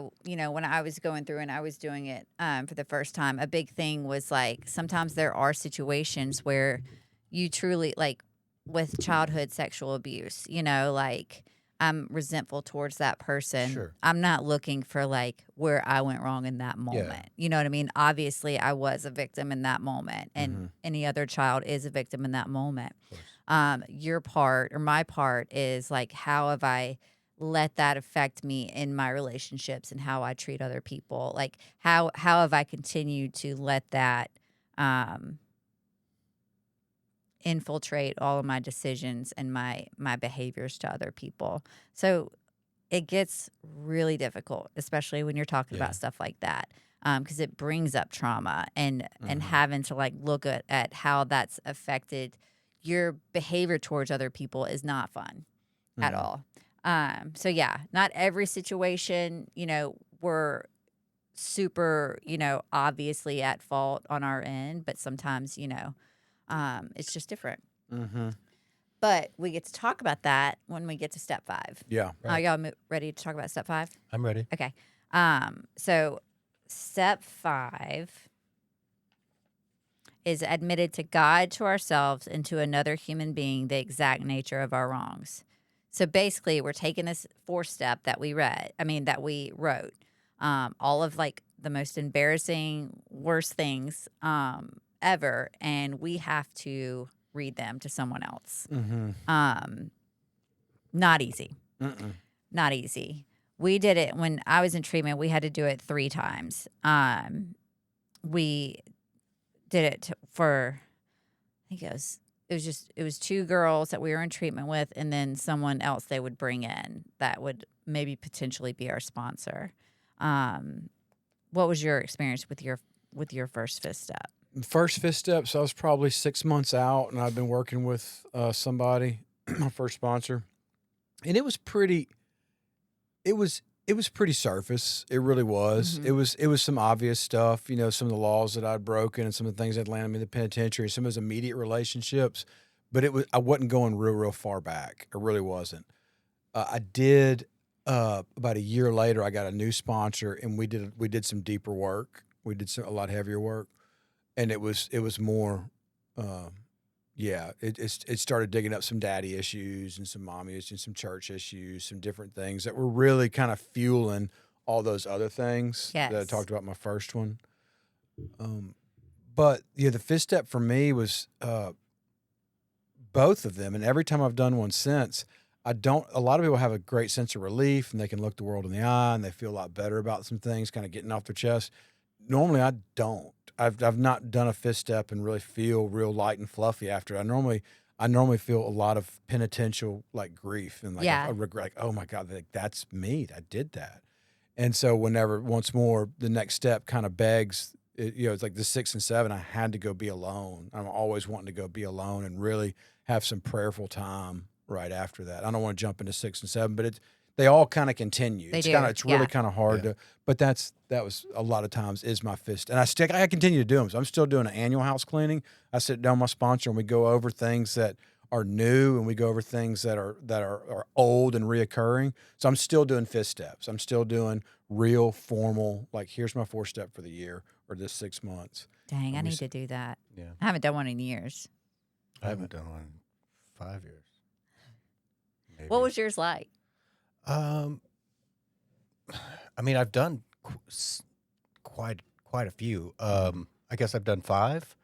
was going through and I was doing it for the first time, a big thing was like, sometimes there are situations where you truly, like with childhood sexual abuse, like I'm resentful towards that person. Sure. I'm not looking for like where I went wrong in that moment. Yeah. You know what I mean? Obviously I was a victim in that moment, and any other child is a victim in that moment. Your part or my part is like, how have I let that affect me in my relationships and how I treat other people? Like how have I continued to let that infiltrate all of my decisions and my behaviors to other people? So it gets really difficult, especially when you're talking about stuff like that, because it brings up trauma and having to like look at how that's affected your behavior towards other people is not fun at all. So yeah, not every situation, we're super, obviously at fault on our end, but sometimes, it's just different. Mm-hmm. But we get to talk about that when we get to step 5. Yeah. Are y'all ready to talk about step 5? I'm ready. Okay. So step 5 is admitted to God, to ourselves, and to another human being the exact nature of our wrongs. So basically, we're taking this 4th step that we wrote. All of like the most embarrassing, worst things ever, and we have to read them to someone else. Mm-hmm. Not easy. Mm-mm. Not easy. We did it when I was in treatment. We had to do it 3 times. We did it for, I think it was 2 girls that we were in treatment with, and then someone else they would bring in that would maybe potentially be our sponsor. What was your experience with your first 5th step? First 5th steps, I was probably 6 months out, and I've been working with somebody, my first sponsor, and it was pretty. It was pretty surface. It really was. Mhm. It was some obvious stuff. Some of the laws that I'd broken, and some of the things that landed me in the penitentiary. Some of his immediate relationships, but I wasn't going real far back. I really wasn't. I did. About a year later, I got a new sponsor, and we did some deeper work. We did a lot heavier work. And it was more, it started digging up some daddy issues and some mommy issues and some church issues, some different things that were really kind of fueling all those other things that I Yes. talked about in my first one. But the 5th step for me was both of them, and every time I've done one since, a lot of people have a great sense of relief, and they can look the world in the eye, and they feel a lot better about some things, kind of getting off their chest. Normally, I don't. I've not done a 5th step and really feel real light and fluffy after. I normally feel a lot of penitential like grief and like Yeah. a regret. Like, oh my God, that's me. I did that. And so once more, the next step kind of begs. It's like the 6 and 7. I had to go be alone. I'm always wanting to go be alone and really have some prayerful time right after that. I don't want to jump into 6 and 7, but they all kind of continue. They It's do, it's really yeah. kind of hard to, but that was a lot of times is my 5th, and I continue to do them. So I'm still doing an annual house cleaning. I sit down with my sponsor and we go over things that are new, and we go over things that are old and reoccurring. So I'm still doing 5th steps. I'm still doing real formal, like here's my 4th step for the year or this 6 months. Dang, I And we need s- to do that. Yeah. I haven't done one in years. I haven't done one in 5 years. Maybe. What was yours like? I mean, I've done quite a few. I guess I've done 5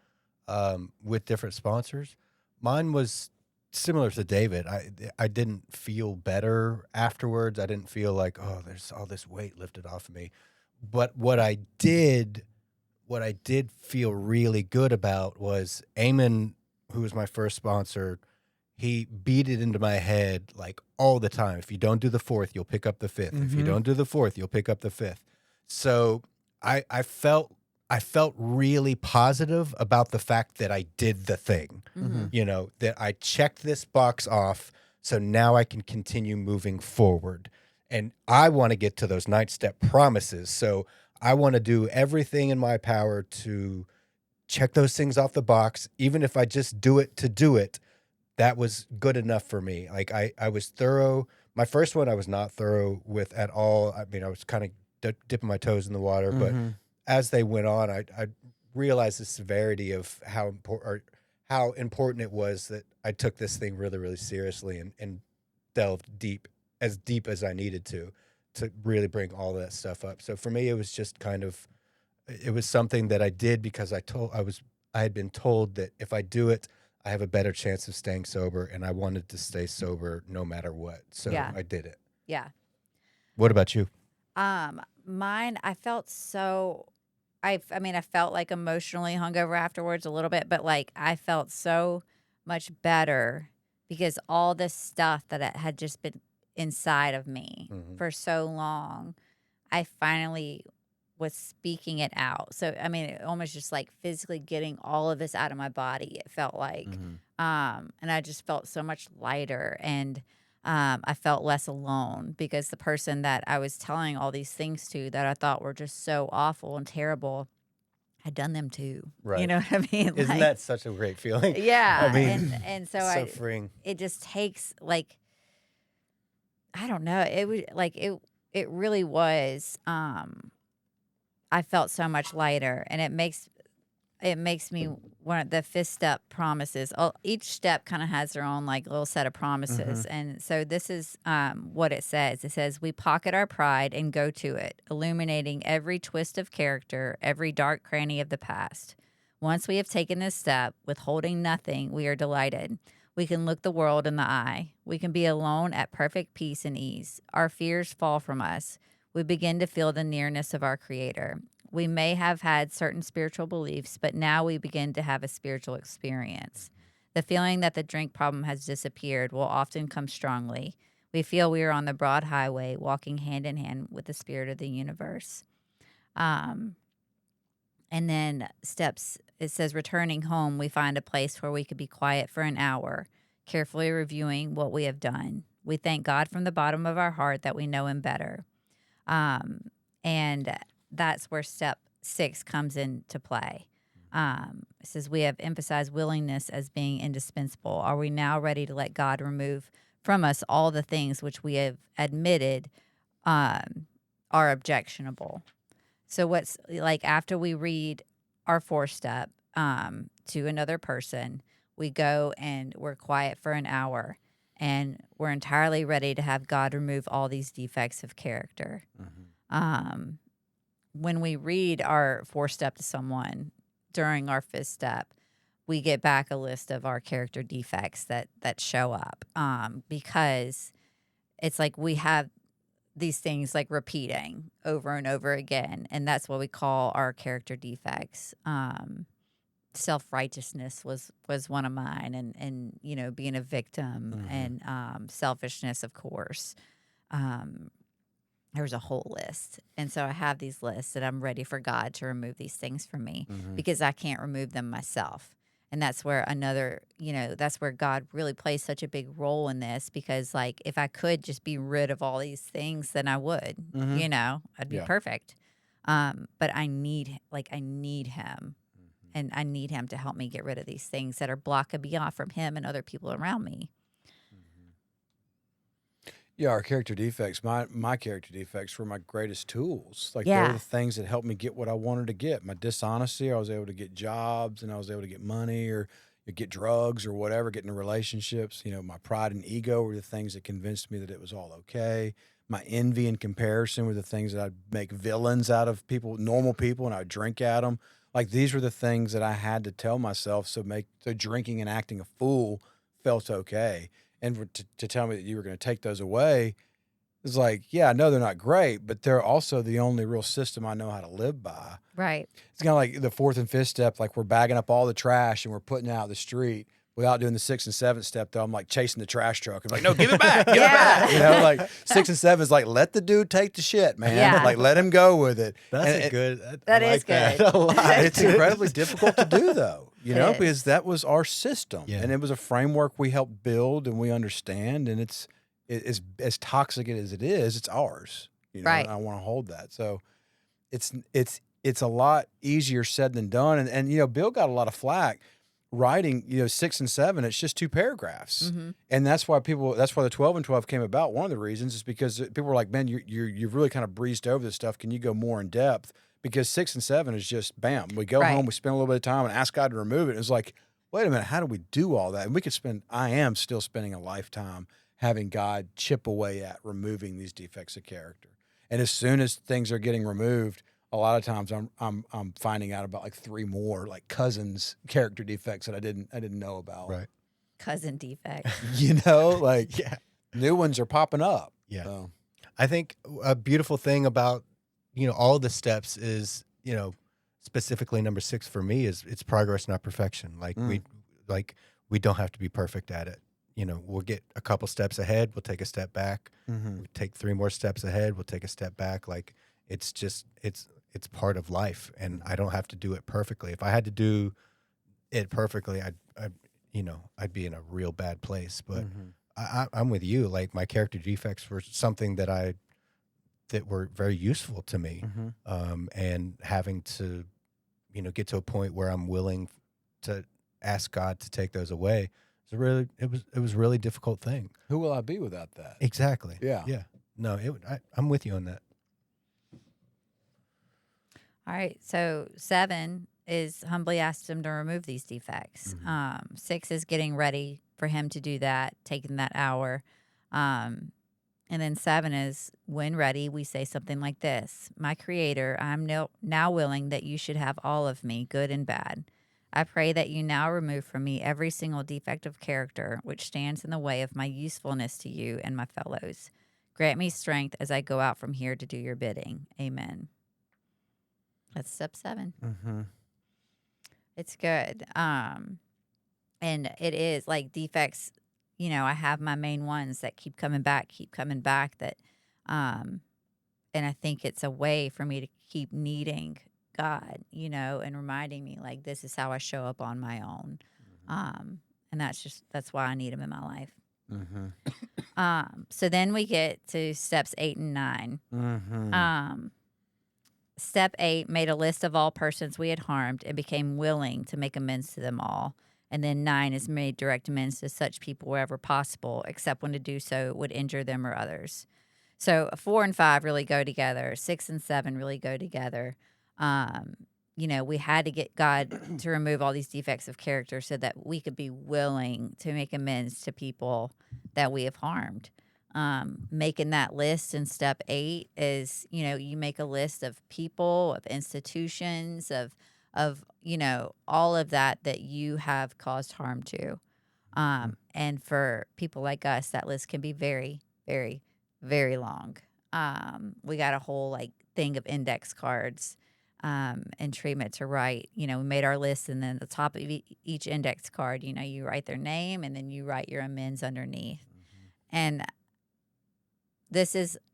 with different sponsors. Mine was similar to David. I didn't feel better afterwards. I didn't feel like, oh, there's all this weight lifted off of me. But what I did feel really good about was Eamon, who was my first sponsor. He beat it into my head like all the time. If you don't do the 4th, you'll pick up the 5th. If you Mhm. don't do the 4th, you'll pick up the 5th. So I felt really positive about the fact that I did the thing. Mhm. That I checked this box off, so now I can continue moving forward. And I want to get to those 9 step promises. So I want to do everything in my power to check those things off the box, even if I just do it to do it. That was good enough for me. Like I was thorough. My first one I was not thorough with at all. I mean, I was kind of dipping my toes in the water, but as they went on, I realized the severity of how important it was that I took this thing really, really seriously and delved deep as I needed to really bring all that stuff up. So for me, it was just it was something that I did because I had been told that if I do it, I have a better chance of staying sober, and I wanted to stay sober no matter what. So Yeah. I did it. Yeah. What about you? Mine, I felt so. I mean, I felt like emotionally hungover afterwards a little bit, but like I felt so much better because all this stuff that had just been inside of me for so long, I finally was speaking it out. So I mean, it almost just like physically getting all of this out of my body. It felt like, and I just felt so much lighter. And I felt less alone because the person that I was telling all these things to that I thought were just so awful and terrible had done them too. You Right. know what I mean? Isn't Like, that such a great feeling? yeah. I mean, and so so freeing. it just takes like, I don't know. It was like, it really was, I felt so much lighter, and it makes me one of the fifth step promises. Each step kind of has their own like little set of promises, and so this is what it says. It says we pocket our pride and go to it, illuminating every twist of character, every dark cranny of the past. Once we have taken this step, withholding nothing, we are delighted. We can look the world in the eye. We can be alone at perfect peace and ease. Our fears fall from us. We begin to feel the nearness of our Creator. We may have had certain spiritual beliefs, but now we begin to have a spiritual experience. The feeling that the drink problem has disappeared will often come strongly. We feel we are on the broad highway, walking hand in hand with the spirit of the universe. And then steps, it says, returning home, we find a place where we could be quiet for an hour, carefully reviewing what we have done. We thank God from the bottom of our heart that we know Him better. And that's where step 6 comes into play. It says we have emphasized willingness as being indispensable. Are we now ready to let God remove from us all the things which we have admitted are objectionable? So what's like after we read our 4th step to another person, we go and we're quiet for an hour, and we're entirely ready to have God remove all these defects of character. When we read our 4th step to someone during our 5th step, we get back a list of our character defects that show up because it's like we have these things like repeating over and over again, and that's what we call our character defects. Self-righteousness was one of mine, and you know, being a victim, and selfishness, of course. There's a whole list. And so I have these lists, and I'm ready for God to remove these things from me because I can't remove them myself. And that's where that's where God really plays such a big role in this, because like if I could just be rid of all these things, then I would, I'd be perfect. But I need Him, and I need Him to help me get rid of these things that are blocking me off from Him and other people around me. Yeah, our character defects, my character defects were my greatest tools. Like, they were the things that helped me get what I wanted to get. My dishonesty, I was able to get jobs, and I was able to get money or get drugs or whatever, get into relationships. You know, my pride and ego were the things that convinced me that it was all okay. My envy and comparison were the things that I'd make villains out of people, normal people, and I'd drink at them. Like, these were the things that I had to tell myself so drinking and acting a fool felt okay. And to tell me that you were going to take those away is like, yeah, I know they're not great, but they're also the only real system I know how to live by. Right. It's kind of like the 4th and 5th step, like we're bagging up all the trash and we're putting it out the street. Without doing the 6th and 7th step, though, I'm like chasing the trash truck. I'm like, no, give it back, give it back. You know, like 6 and 7 is like, let the dude take the shit, man. Yeah. Like, let him go with it. That's good. That I is like that good. a lot. It's incredibly difficult to do, though, because that was our system, Yeah. and it was a framework we helped build and we understand, and it's as toxic as it is, it's ours. Right. And I want to hold that. So it's a lot easier said than done, and Bill got a lot of flack writing 6 and 7. It's just 2 paragraphs, and that's why the 12 and 12 came about. One of the reasons is because people were like, man, you've really kind of breezed over this stuff. Can you go more in depth? Because 6 and 7 is just bam. We go home, we spend a little bit of time and ask God to remove it. And it's like, wait a minute, how do we do all that? And I am still spending a lifetime having God chip away at removing these defects of character. And as soon as things are getting removed, a lot of times I'm finding out about like 3 more like cousins character defects that I didn't know about. Right. Cousin defect. Like new ones are popping up. Yeah. So. I think a beautiful thing about, all the steps is, specifically number 6 for me is it's progress, not perfection. Like we don't have to be perfect at it. We'll get a couple steps ahead. We'll take a step back. We'll take 3 more steps ahead. We'll take a step back. Like it's part of life, and I don't have to do it perfectly. If I had to do it perfectly, I'd be in a real bad place. But I'm with you. Like my character defects were something that were very useful to me. And having to, get to a point where I'm willing to ask God to take those away. It was a really difficult thing. Who will I be without that? Exactly. Yeah. Yeah. No, I'm with you on that. All right. So 7 is humbly asked him to remove these defects. 6 is getting ready for him to do that, taking that hour. And then 7 is when ready, we say something like this: My Creator, I'm now willing that you should have all of me, good and bad. I pray that you now remove from me every single defect of character which stands in the way of my usefulness to you and my fellows. Grant me strength as I go out from here to do your bidding. Amen. That's step 7. It's good. And it is like defects, I have my main ones that keep coming back that, and I think it's a way for me to keep needing God, and reminding me like, this is how I show up on my own. And that's why I need him in my life. So then we get to steps 8 and 9. Step 8 made a list of all persons we had harmed and became willing to make amends to them all. And then 9 is made direct amends to such people wherever possible, except when to do so would injure them or others. So 4 and 5 really go together. 6 and 7 really go together. We had to get God to remove all these defects of character so that we could be willing to make amends to people that we have harmed. Making that list in step 8 is, you make a list of people, of institutions, of all of that you have caused harm to. And for people like us, that list can be very, very, very long. We got a whole thing of index cards and treatment to write. We made our list, and then at the top of each index card, you write their name, and then you write your amends underneath. And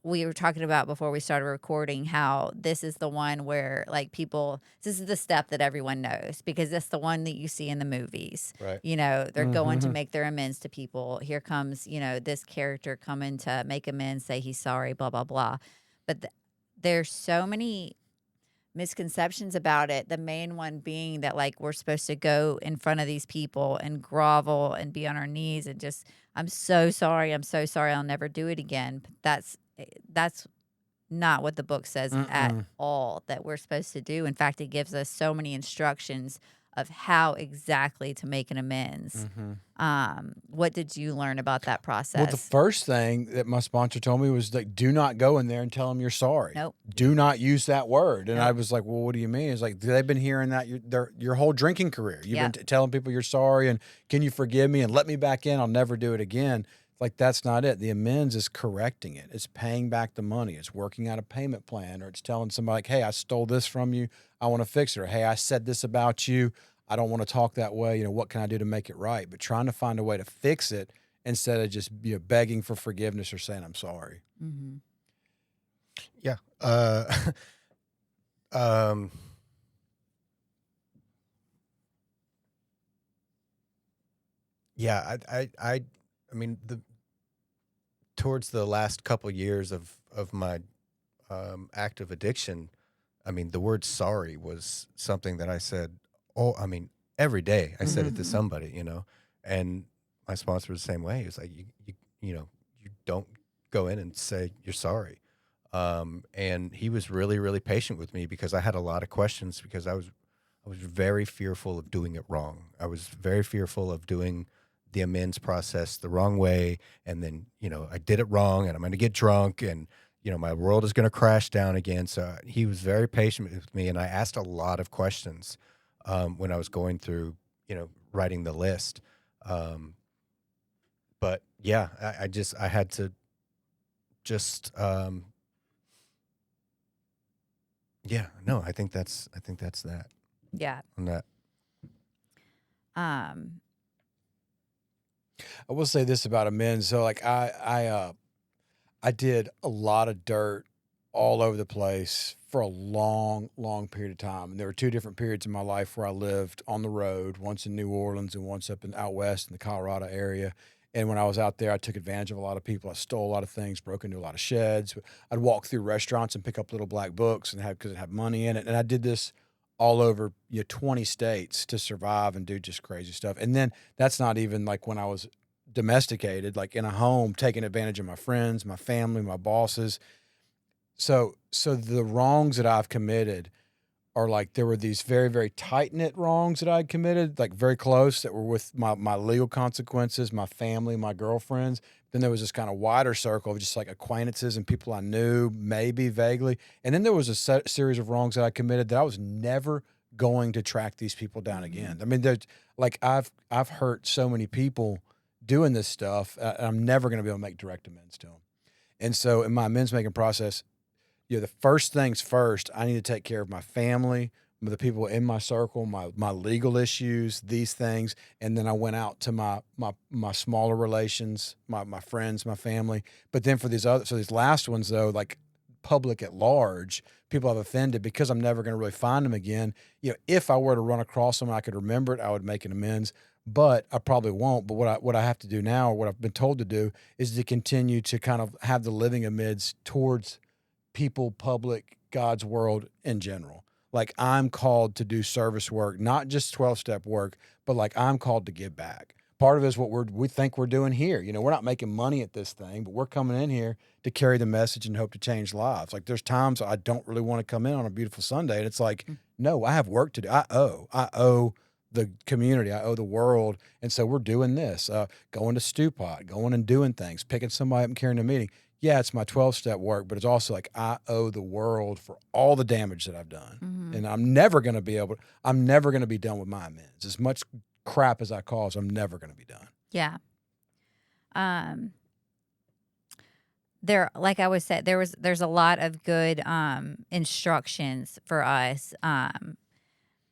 we were talking about before we started recording how this is the one where this is the step that everyone knows, because that's the one that you see in the movies. Right. They're going to make their amends to people. Here comes, this character coming to make amends, say he's sorry, blah, blah, blah. But there's so many misconceptions about it. The main one being that we're supposed to go in front of these people and grovel and be on our knees and just, I'm so sorry, I'll never do it again. But that's not what the book says at all that we're supposed to do. In fact, it gives us so many instructions of how exactly to make an amends. What did you learn about that process? Well, the first thing that my sponsor told me was do not go in there and tell them you're sorry. Nope. Do not use that word. And Nope. I was like, well, what do you mean? It's like, they've been hearing that your whole drinking career. You've been telling people you're sorry and can you forgive me and let me back in? I'll never do it again. That's not it. The amends is correcting it. It's paying back the money. It's working out a payment plan, or it's telling somebody hey, I stole this from you. I want to fix it. Or, hey, I said this about you. I don't want to talk that way. What can I do to make it right? But trying to find a way to fix it instead of just begging for forgiveness or saying I'm sorry. Yeah. Yeah. I mean, towards the last couple years of my active addiction, I mean, the word sorry was something that I said, every day I said it to somebody, and my sponsor was the same way. He was like, you don't go in and say you're sorry. And he was really, really patient with me because I had a lot of questions, because I was very fearful of doing it wrong. I was very fearful of doing the amends process the wrong way. And then, I did it wrong and I'm going to get drunk and, my world is going to crash down again. So he was very patient with me. And I asked a lot of questions when I was going through, writing the list. But yeah, I had to just, yeah, no, I think that's that. Yeah. On that. I will say this about amends. So I did a lot of dirt all over the place for a long, long period of time. And there were 2 different periods in my life where I lived on the road, once in New Orleans and once out west in the Colorado area. And when I was out there, I took advantage of a lot of people. I stole a lot of things, broke into a lot of sheds. I'd walk through restaurants and pick up little black books and because it had money in it. And I did this all over 20 states to survive and do just crazy stuff. And then that's not even like when I was domesticated, like in a home, taking advantage of my friends, my family, my bosses. So the wrongs that I've committed are like, there were these very, very tight-knit wrongs that I'd committed, like very close, that were with my legal consequences, my family, my girlfriends. Then there was this kind of wider circle of just like acquaintances and people I knew, maybe vaguely. And then there was a series of wrongs that I committed that I was never going to track these people down again. I mean, there's like, I've hurt so many people doing this stuff. I'm never going to be able to make direct amends to them. And so in my amends making process, the first things first, I need to take care of my family, the people in my circle, my legal issues, these things. And then I went out to my smaller relations, my friends, my family. But then for these last ones though, like public at large, people I've offended, because I'm never going to really find them again. If I were to run across them, I could remember it, I would make an amends, but I probably won't. But what I have to do now, or what I've been told to do, is to continue to kind of have the living amends towards people, public, God's world in general. Like, I'm called to do service work, not just 12-step work, but like I'm called to give back. Part of it is what we think we're doing here. We're not making money at this thing, but we're coming in here to carry the message and hope to change lives. Like, there's times I don't really want to come in on a beautiful Sunday, and it's like, no, I have work to do. I owe the community, I owe the world. And so we're doing this, going to Stew Pot, going and doing things, picking somebody up and carrying a meeting. Yeah, it's my 12-step work, but it's also like I owe the world for all the damage that I've done. Mm-hmm. And I'm never going to be done with my amends. As much crap as I cause, I'm never going to be done. Yeah. Like I was said, there's a lot of good instructions for us.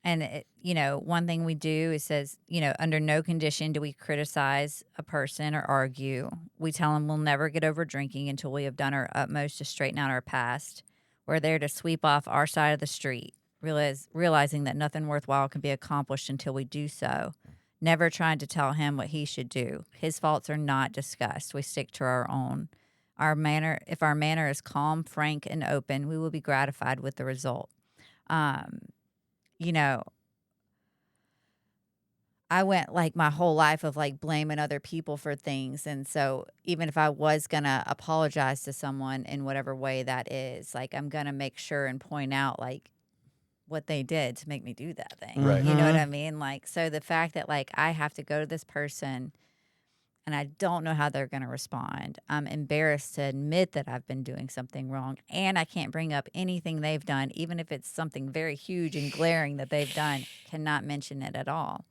And one thing we do is says, under no condition do we criticize a person or argue. We tell them we'll never get over drinking until we have done our utmost to straighten out our past. We're there to sweep off our side of the street, realizing that nothing worthwhile can be accomplished until we do so. Never trying to tell him what he should do. His faults are not discussed. We stick to our own. If our manner is calm, frank, and open, we will be gratified with the result. I went like my whole life of like blaming other people for things. And so even if I was going to apologize to someone in whatever way that is, like, I'm going to make sure and point out like what they did to make me do that thing. Right. You know what I mean? Like, so the fact that like I have to go to this person and I don't know how they're going to respond. I'm embarrassed to admit that I've been doing something wrong, and I can't bring up anything they've done, even if it's something very huge and glaring that they've done, cannot mention it at all.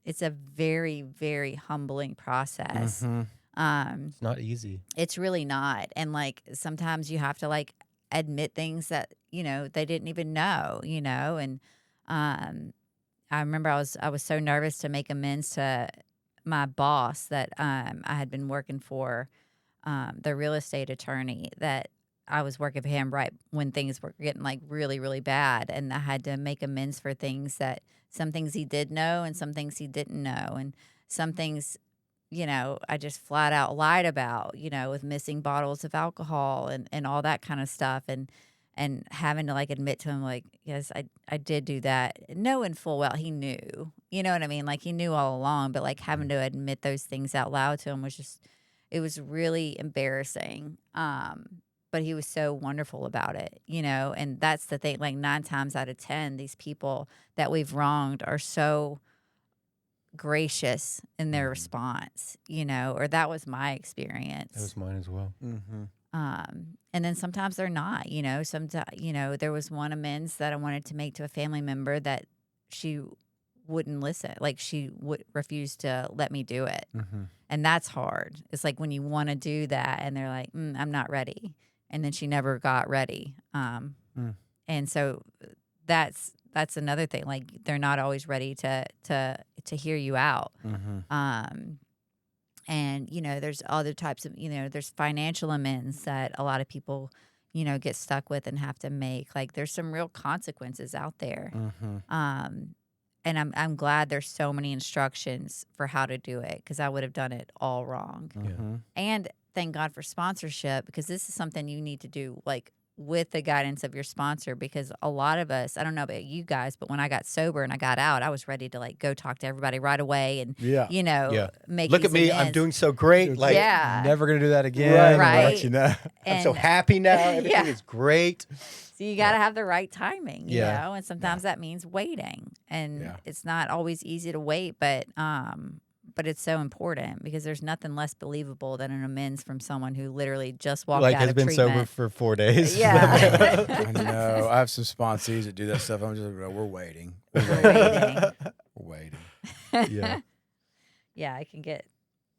It's a very, very humbling process. Mm-hmm. It's not easy. It's really not. And like, sometimes you have to like admit things that, they didn't even know, and, I remember I was so nervous to make amends to my boss that I had been working for, the real estate attorney, that I was working for him right when things were getting like really, really bad. And I had to make amends for some things he did know and some things he didn't know. And some things, I just flat out lied about, with missing bottles of alcohol and all that kind of stuff. And having to like admit to him, like, yes, I did do that, knowing full well he knew, you know what I mean? Like, he knew all along, but like having to admit those things out loud to him it was really embarrassing. But he was so wonderful about it, and that's the thing, like 9 times out of 10, these people that we've wronged are so gracious in their response, or that was my experience. That was mine as well. Mm-hmm. And then sometimes they're not, sometimes, there was one amends that I wanted to make to a family member that she wouldn't listen. Like, she would refuse to let me do it. Mm-hmm. And that's hard. It's like when you want to do that and they're like, I'm not ready. And then she never got ready. And so that's another thing. Like, they're not always ready to hear you out. Mm-hmm. And, there's other types of, there's financial amends that a lot of people, get stuck with and have to make. Like, there's some real consequences out there. Mm-hmm. and I'm glad there's so many instructions for how to do it, because I would have done it all wrong. Mhm. And thank God for sponsorship, because this is something you need to do like with the guidance of your sponsor, because a lot of us, I don't know about you guys, but when I got sober and I got out, I was ready to like go talk to everybody right away and Yeah. make Look these at me, I'm amends. doing so great. Like, Yeah. Never gonna do that again. Right. I'll let you know. I'm so And happy now. Everything Yeah. is great. so you got to have the right timing, you Yeah. know, and sometimes that means waiting, and Yeah. it's not always easy to wait, but it's so important, because there's nothing less believable than an amends from someone who literally just walked Like out has of been sober treatment. for 4 days. Yeah. I know. I have some sponsees that do that stuff. I'm just like, we're waiting. We're We're waiting. waiting. We're waiting. Yeah. Yeah,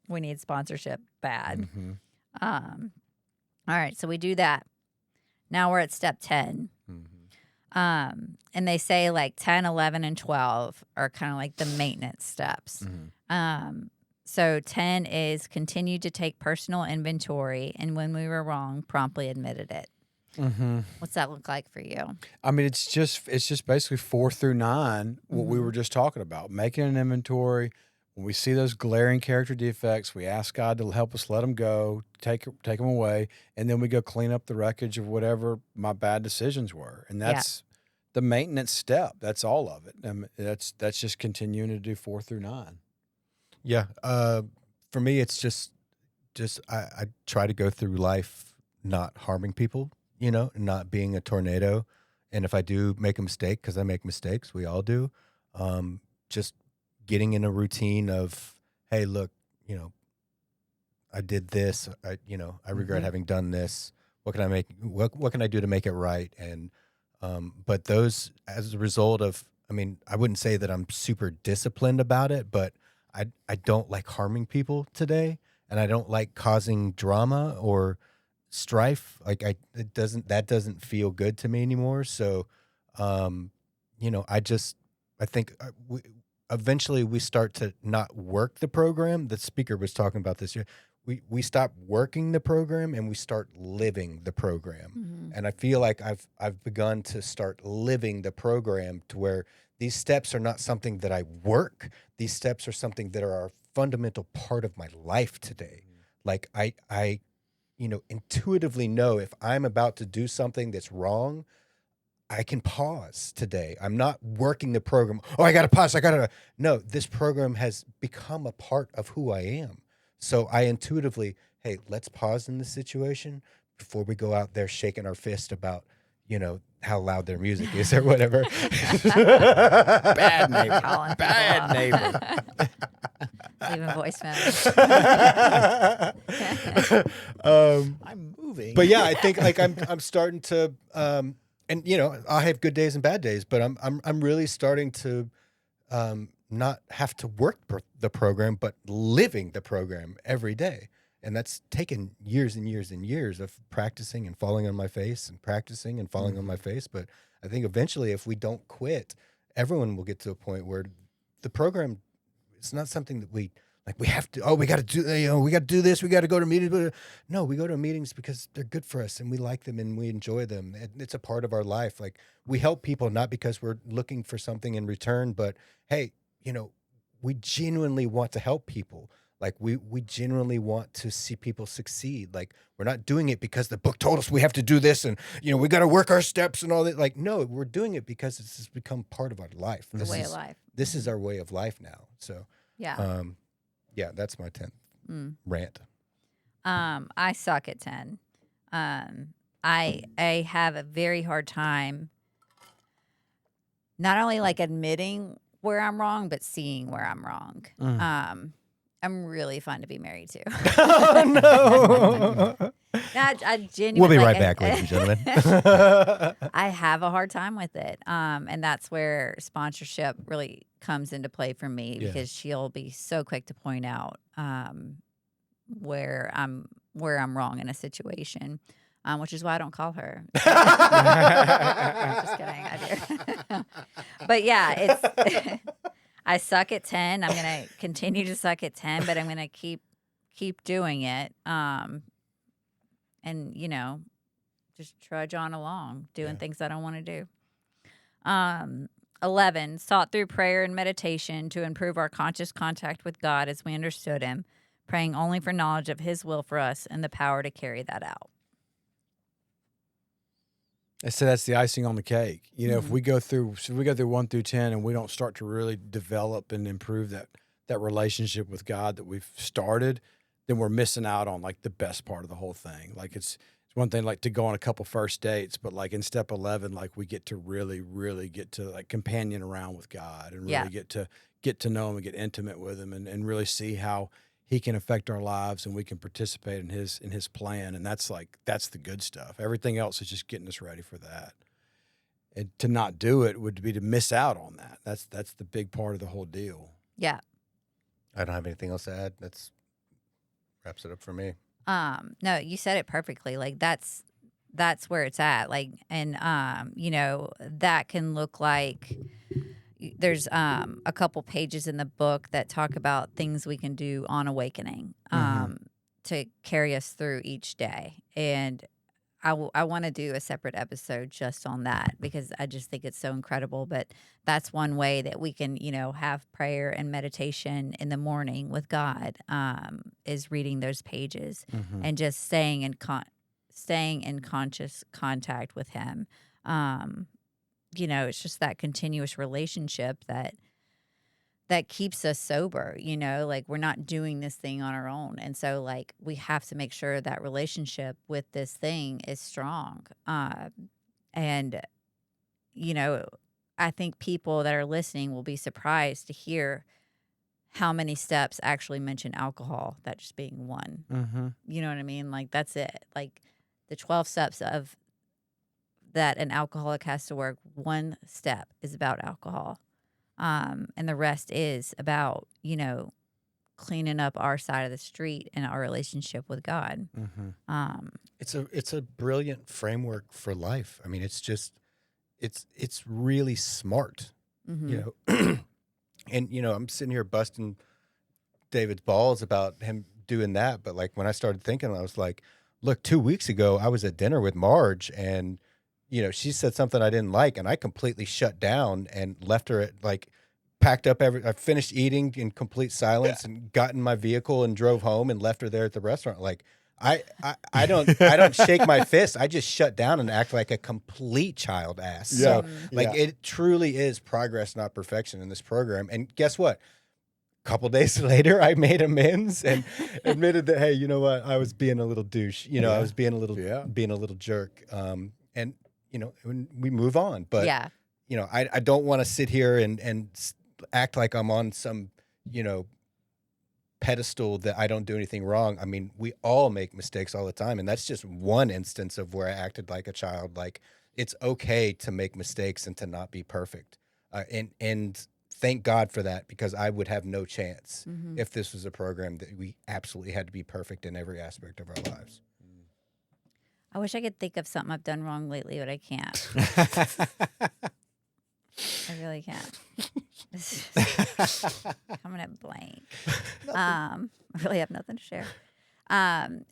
we need sponsorship bad. Mhm. All right, so we do that. Now we're at step 10. Mhm. And they say like 10, 11, and 12 are kind of like the maintenance steps. Mhm. So 10 is continue to take personal inventory, and when we were wrong, promptly admitted it. Mhm. What's that look like for you? I mean, it's just basically 4 through 9, what we Mhm. were just talking about, making an inventory. When we see those glaring character defects, we ask God to help us let them go, take them away, and then we go clean up the wreckage of whatever my bad decisions were. And Yeah. that's the maintenance step. That's all of it. That's just continuing to do 4 through 9. Yeah. For me, it's just I try to go through life not harming people, and not being a tornado. And if I do make a mistake, because I make mistakes, we all do, just getting in a routine of, hey, look, I did this. I regret Mhm. having done this. What can I make? What can I do to make it right? And but those, as a result of, I mean, I wouldn't say that I'm super disciplined about it, but I don't like harming people today, and I don't like causing drama or strife. Like that doesn't feel good to me anymore. So, I think eventually we start to not work the program. The speaker was talking about this here. We stop working the program and we start living the program. Mm-hmm. And I feel like I've begun to start living the program, to where these steps are not something that I work. These steps are something that are a fundamental part of my life today. Like I intuitively know if I'm about to do something that's wrong, I can pause today. I'm not working the program. Oh, I got to pause. No, this program has become a part of who I am. So I intuitively, hey, let's pause in this situation before we go out there shaking our fist about, how loud their music is or whatever. Bad neighbor. Calling Bad people up. neighbor. Leaving voice memos. I'm moving. But yeah, I think like I'm starting to and I have good days and bad days, but I'm really starting to not have to work the program, but living the program every day. And that's taken years and years and years of practicing and falling on my face and practicing and falling on my face. But I think eventually, if we don't quit, everyone will get to a point where the program, it's not something that we have to, we got to do, we got to do this. We got to go to meetings. No, we go to meetings because they're good for us and we like them and we enjoy them. It's a part of our life. Like, we help people not because we're looking for something in return, but hey, we genuinely want to help people. Like, we genuinely want to see people succeed. Like, we're not doing it because the book told us we have to do this and, we got to work our steps and all that. Like, no, we're doing it because it's just become part of our life. The way of life. This is our way of life now. So, Yeah. yeah, that's my 10th rant. I suck at 10. I have a very hard time not only like admitting where I'm wrong, but seeing where I'm wrong. I'm really fun to be married to. Oh, no. I genuinely, We'll be right back, ladies and gentlemen. I have a hard time with it. And that's where sponsorship really comes into play for me, Yeah. because she'll be so quick to point out where I'm wrong in a situation, which is why I don't call her. Just kidding, I do. But yeah, it's I suck at 10. I'm gonna continue to suck at 10, but I'm gonna keep doing it. And just trudge on along, doing things I don't want to do. 11, sought through prayer and meditation to improve our conscious contact with God as we understood him, praying only for knowledge of his will for us and the power to carry that out. So that's the icing on the cake. You know, if we go through 1 through 10 and we don't start to really develop and improve that relationship with God that we've started, then we're missing out on like the best part of the whole thing. Like it's one thing like to go on a couple first dates, but like in step 11, like we get to really, really get to like companion around with God and really get to know him and get intimate with him and really see how he can affect our lives and we can participate in his plan. And that's the good stuff. Everything else is just getting us ready for that. And to not do it would be to miss out on that. That's the big part of the whole deal. Yeah. I don't have anything else to add. That's wraps it up for me. No, you said it perfectly. Like that's where it's at. Like, and you know, that can look like there's a couple pages in the book that talk about things we can do on awakening to carry us through each day. And I want to do a separate episode just on that because I just think it's so incredible. But that's one way that we can, you know, have prayer and meditation in the morning with God, is reading those pages and just staying in conscious contact with him. You know, it's just that continuous relationship that keeps us sober, you know, like we're not doing this thing on our own. And so like we have to make sure that relationship with this thing is strong. And, you know, I think people that are listening will be surprised to hear how many steps actually mention alcohol, that just being one. You know what I mean? Like that's it. Like the 12 steps of that an alcoholic has to work, one step is about alcohol. And the rest is about, you know, cleaning up our side of the street and our relationship with God. It's a brilliant framework for life. I mean, it's just, it's really smart, you know, and, you know, I'm sitting here busting David's balls about him doing that. But like, when I started thinking, I was like, look, 2 weeks ago, I was at dinner with Marge and, you know, she said something I didn't like and I completely shut down and left her at like packed up I finished eating in complete silence and got in my vehicle and drove home and left her there at the restaurant. Like I don't shake my fist. I just shut down and act like a complete child ass. Yeah. So like it truly is progress, not perfection in this program. And guess what? A couple days later, I made amends and admitted that, hey, you know what? I was being a little douche. You know, I was being a little jerk. And you know, when we move on, but you know, I don't want to sit here and act like I'm on some, you know, pedestal that I don't do anything wrong. I mean, we all make mistakes all the time. And that's just one instance of where I acted like a child. Like it's okay to make mistakes and to not be perfect. And thank God for that, because I would have no chance if this was a program that we absolutely had to be perfect in every aspect of our lives. I wish I could think of something I've done wrong lately, but I can't. I really can't. Coming at blank. I really have nothing to share.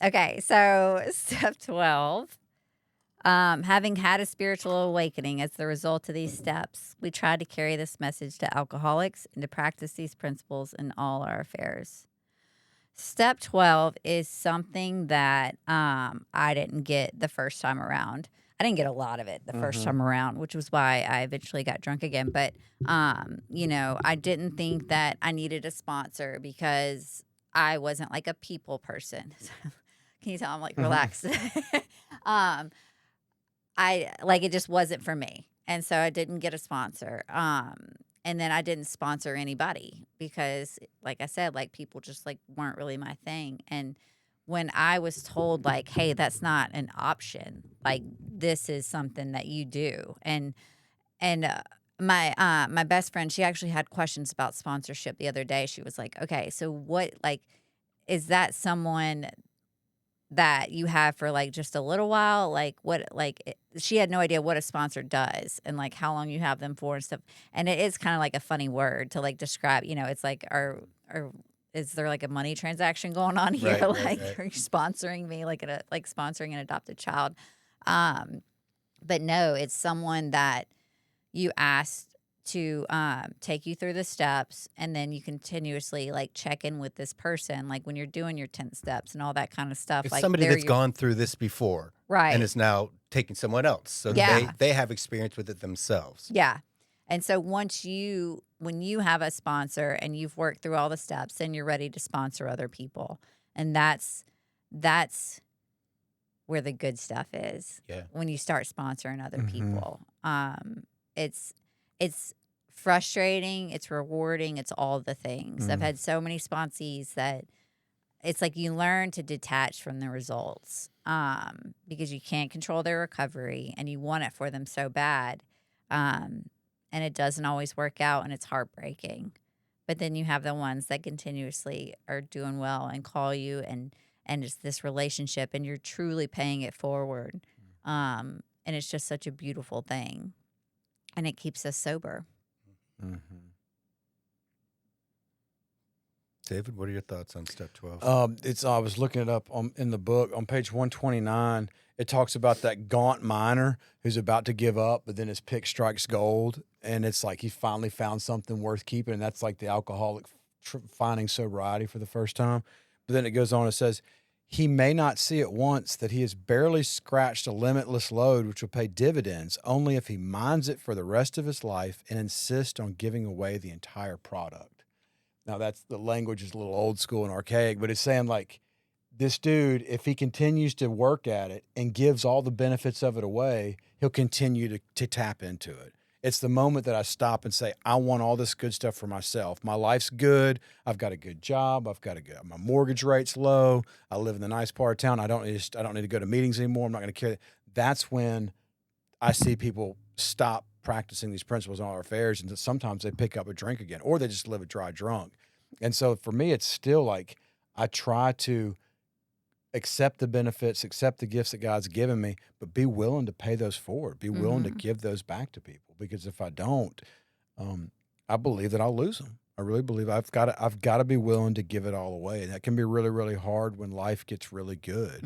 Okay, so step 12. Having had a spiritual awakening as the result of these steps, we try to carry this message to alcoholics and to practice these principles in all our affairs. Step 12 is something that I didn't get the first time around. I didn't get a lot of it the first time around, which was why I eventually got drunk again. But, you know, I didn't think that I needed a sponsor because I wasn't like a people person. Can you tell I'm like relaxed? It just wasn't for me. And so I didn't get a sponsor. And then I didn't sponsor anybody because, like I said, like people just like weren't really my thing. And when I was told like, hey, that's not an option, like this is something that you do. And my best friend, she actually had questions about sponsorship the other day. She was like, okay, so what, like, is that someone that you have for like just a little while? Like what, like she had no idea what a sponsor does and like how long you have them for and stuff. And it is kind of like a funny word to like describe, you know, it's like, is there like a money transaction going on here? Right. Are you sponsoring me like sponsoring an adopted child? But no, it's someone that you ask take you through the steps, and then you continuously like check in with this person, like when you're doing your 10 steps and all that kind of stuff. It's like somebody they're that's your- gone through this before, right, and is now taking someone else, so Yeah. they have experience with it themselves. yeah. And so when you have a sponsor and you've worked through all the steps, then you're ready to sponsor other people, and that's where the good stuff is. Yeah. When you start sponsoring other Mhm. people, it's frustrating, it's rewarding, it's all the things. I've had so many sponsees that it's like you learn to detach from the results, because you can't control their recovery and you want it for them so bad, and it doesn't always work out, and it's heartbreaking. But then you have the ones that continuously are doing well and call you, and it's this relationship, and you're truly paying it forward, and it's just such a beautiful thing, and it keeps us sober. David, what are your thoughts on step 12? I was looking it up in the book on page 129. It talks about that gaunt miner who's about to give up, but then his pick strikes gold, and it's like he finally found something worth keeping, and that's like the alcoholic finding sobriety for the first time. But then it goes on and says, he may not see at once that he has barely scratched a limitless load which will pay dividends only if he mines it for the rest of his life and insists on giving away the entire product. Now, the language is a little old school and archaic, but it's saying like this dude, if he continues to work at it and gives all the benefits of it away, he'll continue to tap into it. It's the moment that I stop and say, I want all this good stuff for myself. My life's good. I've got a good job. My mortgage rate's low. I live in the nice part of town. I don't need to go to meetings anymore. I'm not going to care. That's when I see people stop practicing these principles in all our affairs, and sometimes they pick up a drink again, or they just live a dry drunk. And so for me, it's still like I try to accept the benefits, accept the gifts that God's given me, but be willing to pay those forward, be willing to give those back to people. Because if I don't, I believe that I'll lose them. I really believe I've got to be willing to give it all away. And that can be really, really hard when life gets really good.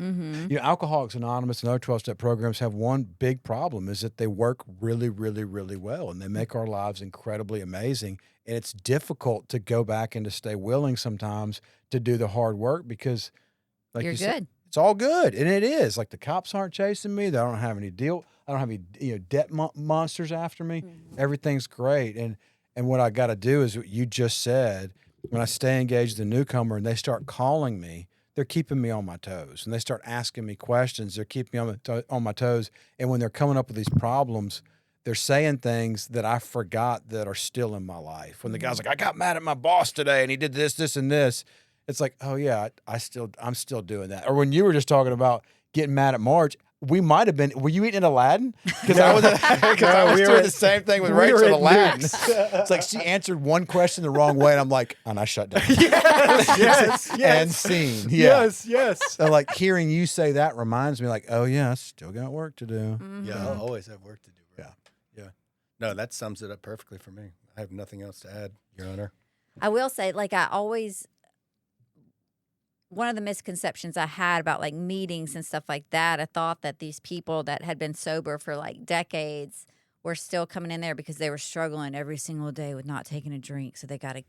Alcoholics Anonymous and other 12-step programs have one big problem, is that they work really, really, really well, and they make our lives incredibly amazing. And it's difficult to go back and to stay willing sometimes to do the hard work because, like You're you good. said, it's all good, and it is. Like the cops aren't chasing me. I don't have any deal. I don't have any debt monsters after me. Everything's great, and what I got to do is what you just said. When I stay engaged with the newcomer and they start calling me, they're keeping me on my toes, and they start asking me questions. They're keeping me on my toes, and when they're coming up with these problems, they're saying things that I forgot that are still in my life. When the guy's like, I got mad at my boss today, and he did this, this, and this. It's like, oh yeah, I'm still doing that. Or when you were just talking about getting mad at Marge, we might have been. Were you eating Aladdin? Because I was doing the same thing with Rachel at Aladdin. It's like she answered one question the wrong way, and I'm like, and I shut down. yes. And scene. Yeah. Yes. So like hearing you say that reminds me, like, oh yeah, I still got work to do. Yeah, I'll always have work to do. Right? Yeah. No, that sums it up perfectly for me. I have nothing else to add, Your Honor. I will say, like, one of the misconceptions I had about like meetings and stuff like that, I thought that these people that had been sober for like decades were still coming in there because they were struggling every single day with not taking a drink. So they got to,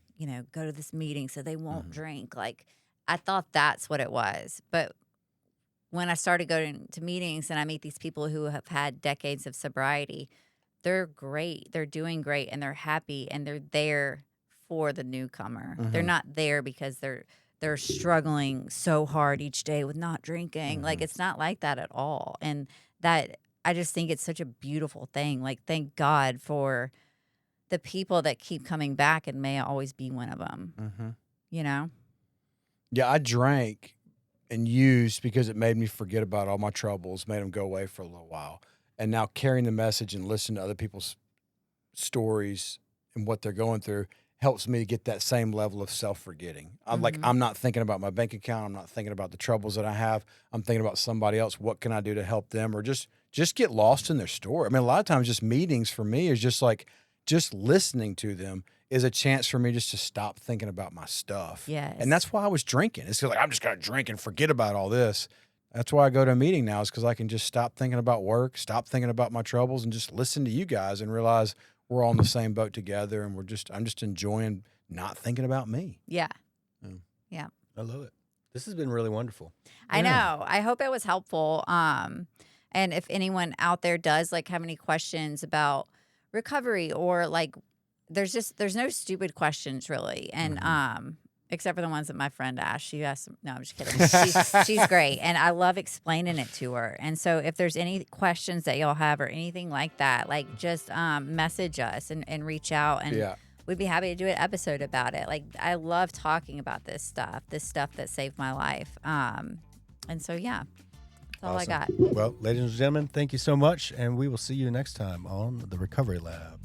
go to this meeting so they won't drink. Like, I thought that's what it was. But when I started going to meetings and I meet these people who have had decades of sobriety, they're great. They're doing great, and they're happy, and they're there for the newcomer. They're not there because they're struggling so hard each day with not drinking. Like, it's not like that at all. And that, I just think it's such a beautiful thing. Like, thank God for the people that keep coming back, and may I always be one of them, Yeah, I drank and used because it made me forget about all my troubles, made them go away for a little while. And now carrying the message and listening to other people's stories and what they're going through helps me get that same level of self-forgetting. I'm like, I'm not thinking about my bank account. I'm not thinking about the troubles that I have. I'm thinking about somebody else. What can I do to help them? Or just get lost in their story. I mean, a lot of times just meetings for me is just like, just listening to them is a chance for me just to stop thinking about my stuff. Yes. And that's why I was drinking. It's like, I'm just going to drink and forget about all this. That's why I go to a meeting now, is because I can just stop thinking about work, stop thinking about my troubles, and just listen to you guys and realize we're all in the same boat together, and I'm just enjoying not thinking about me. Yeah. Yeah. I love it. This has been really wonderful. I know. I hope it was helpful. And if anyone out there does like have any questions about recovery or like, there's no stupid questions really. And, except for the ones that my friend asked. She asked, no, I'm just kidding. She's great. And I love explaining it to her. And so if there's any questions that y'all have or anything like that, like just message us and reach out. And we'd be happy to do an episode about it. Like, I love talking about this stuff that saved my life. And so, yeah, that's all I got. Well, ladies and gentlemen, thank you so much. And we will see you next time on the Recovery Lab.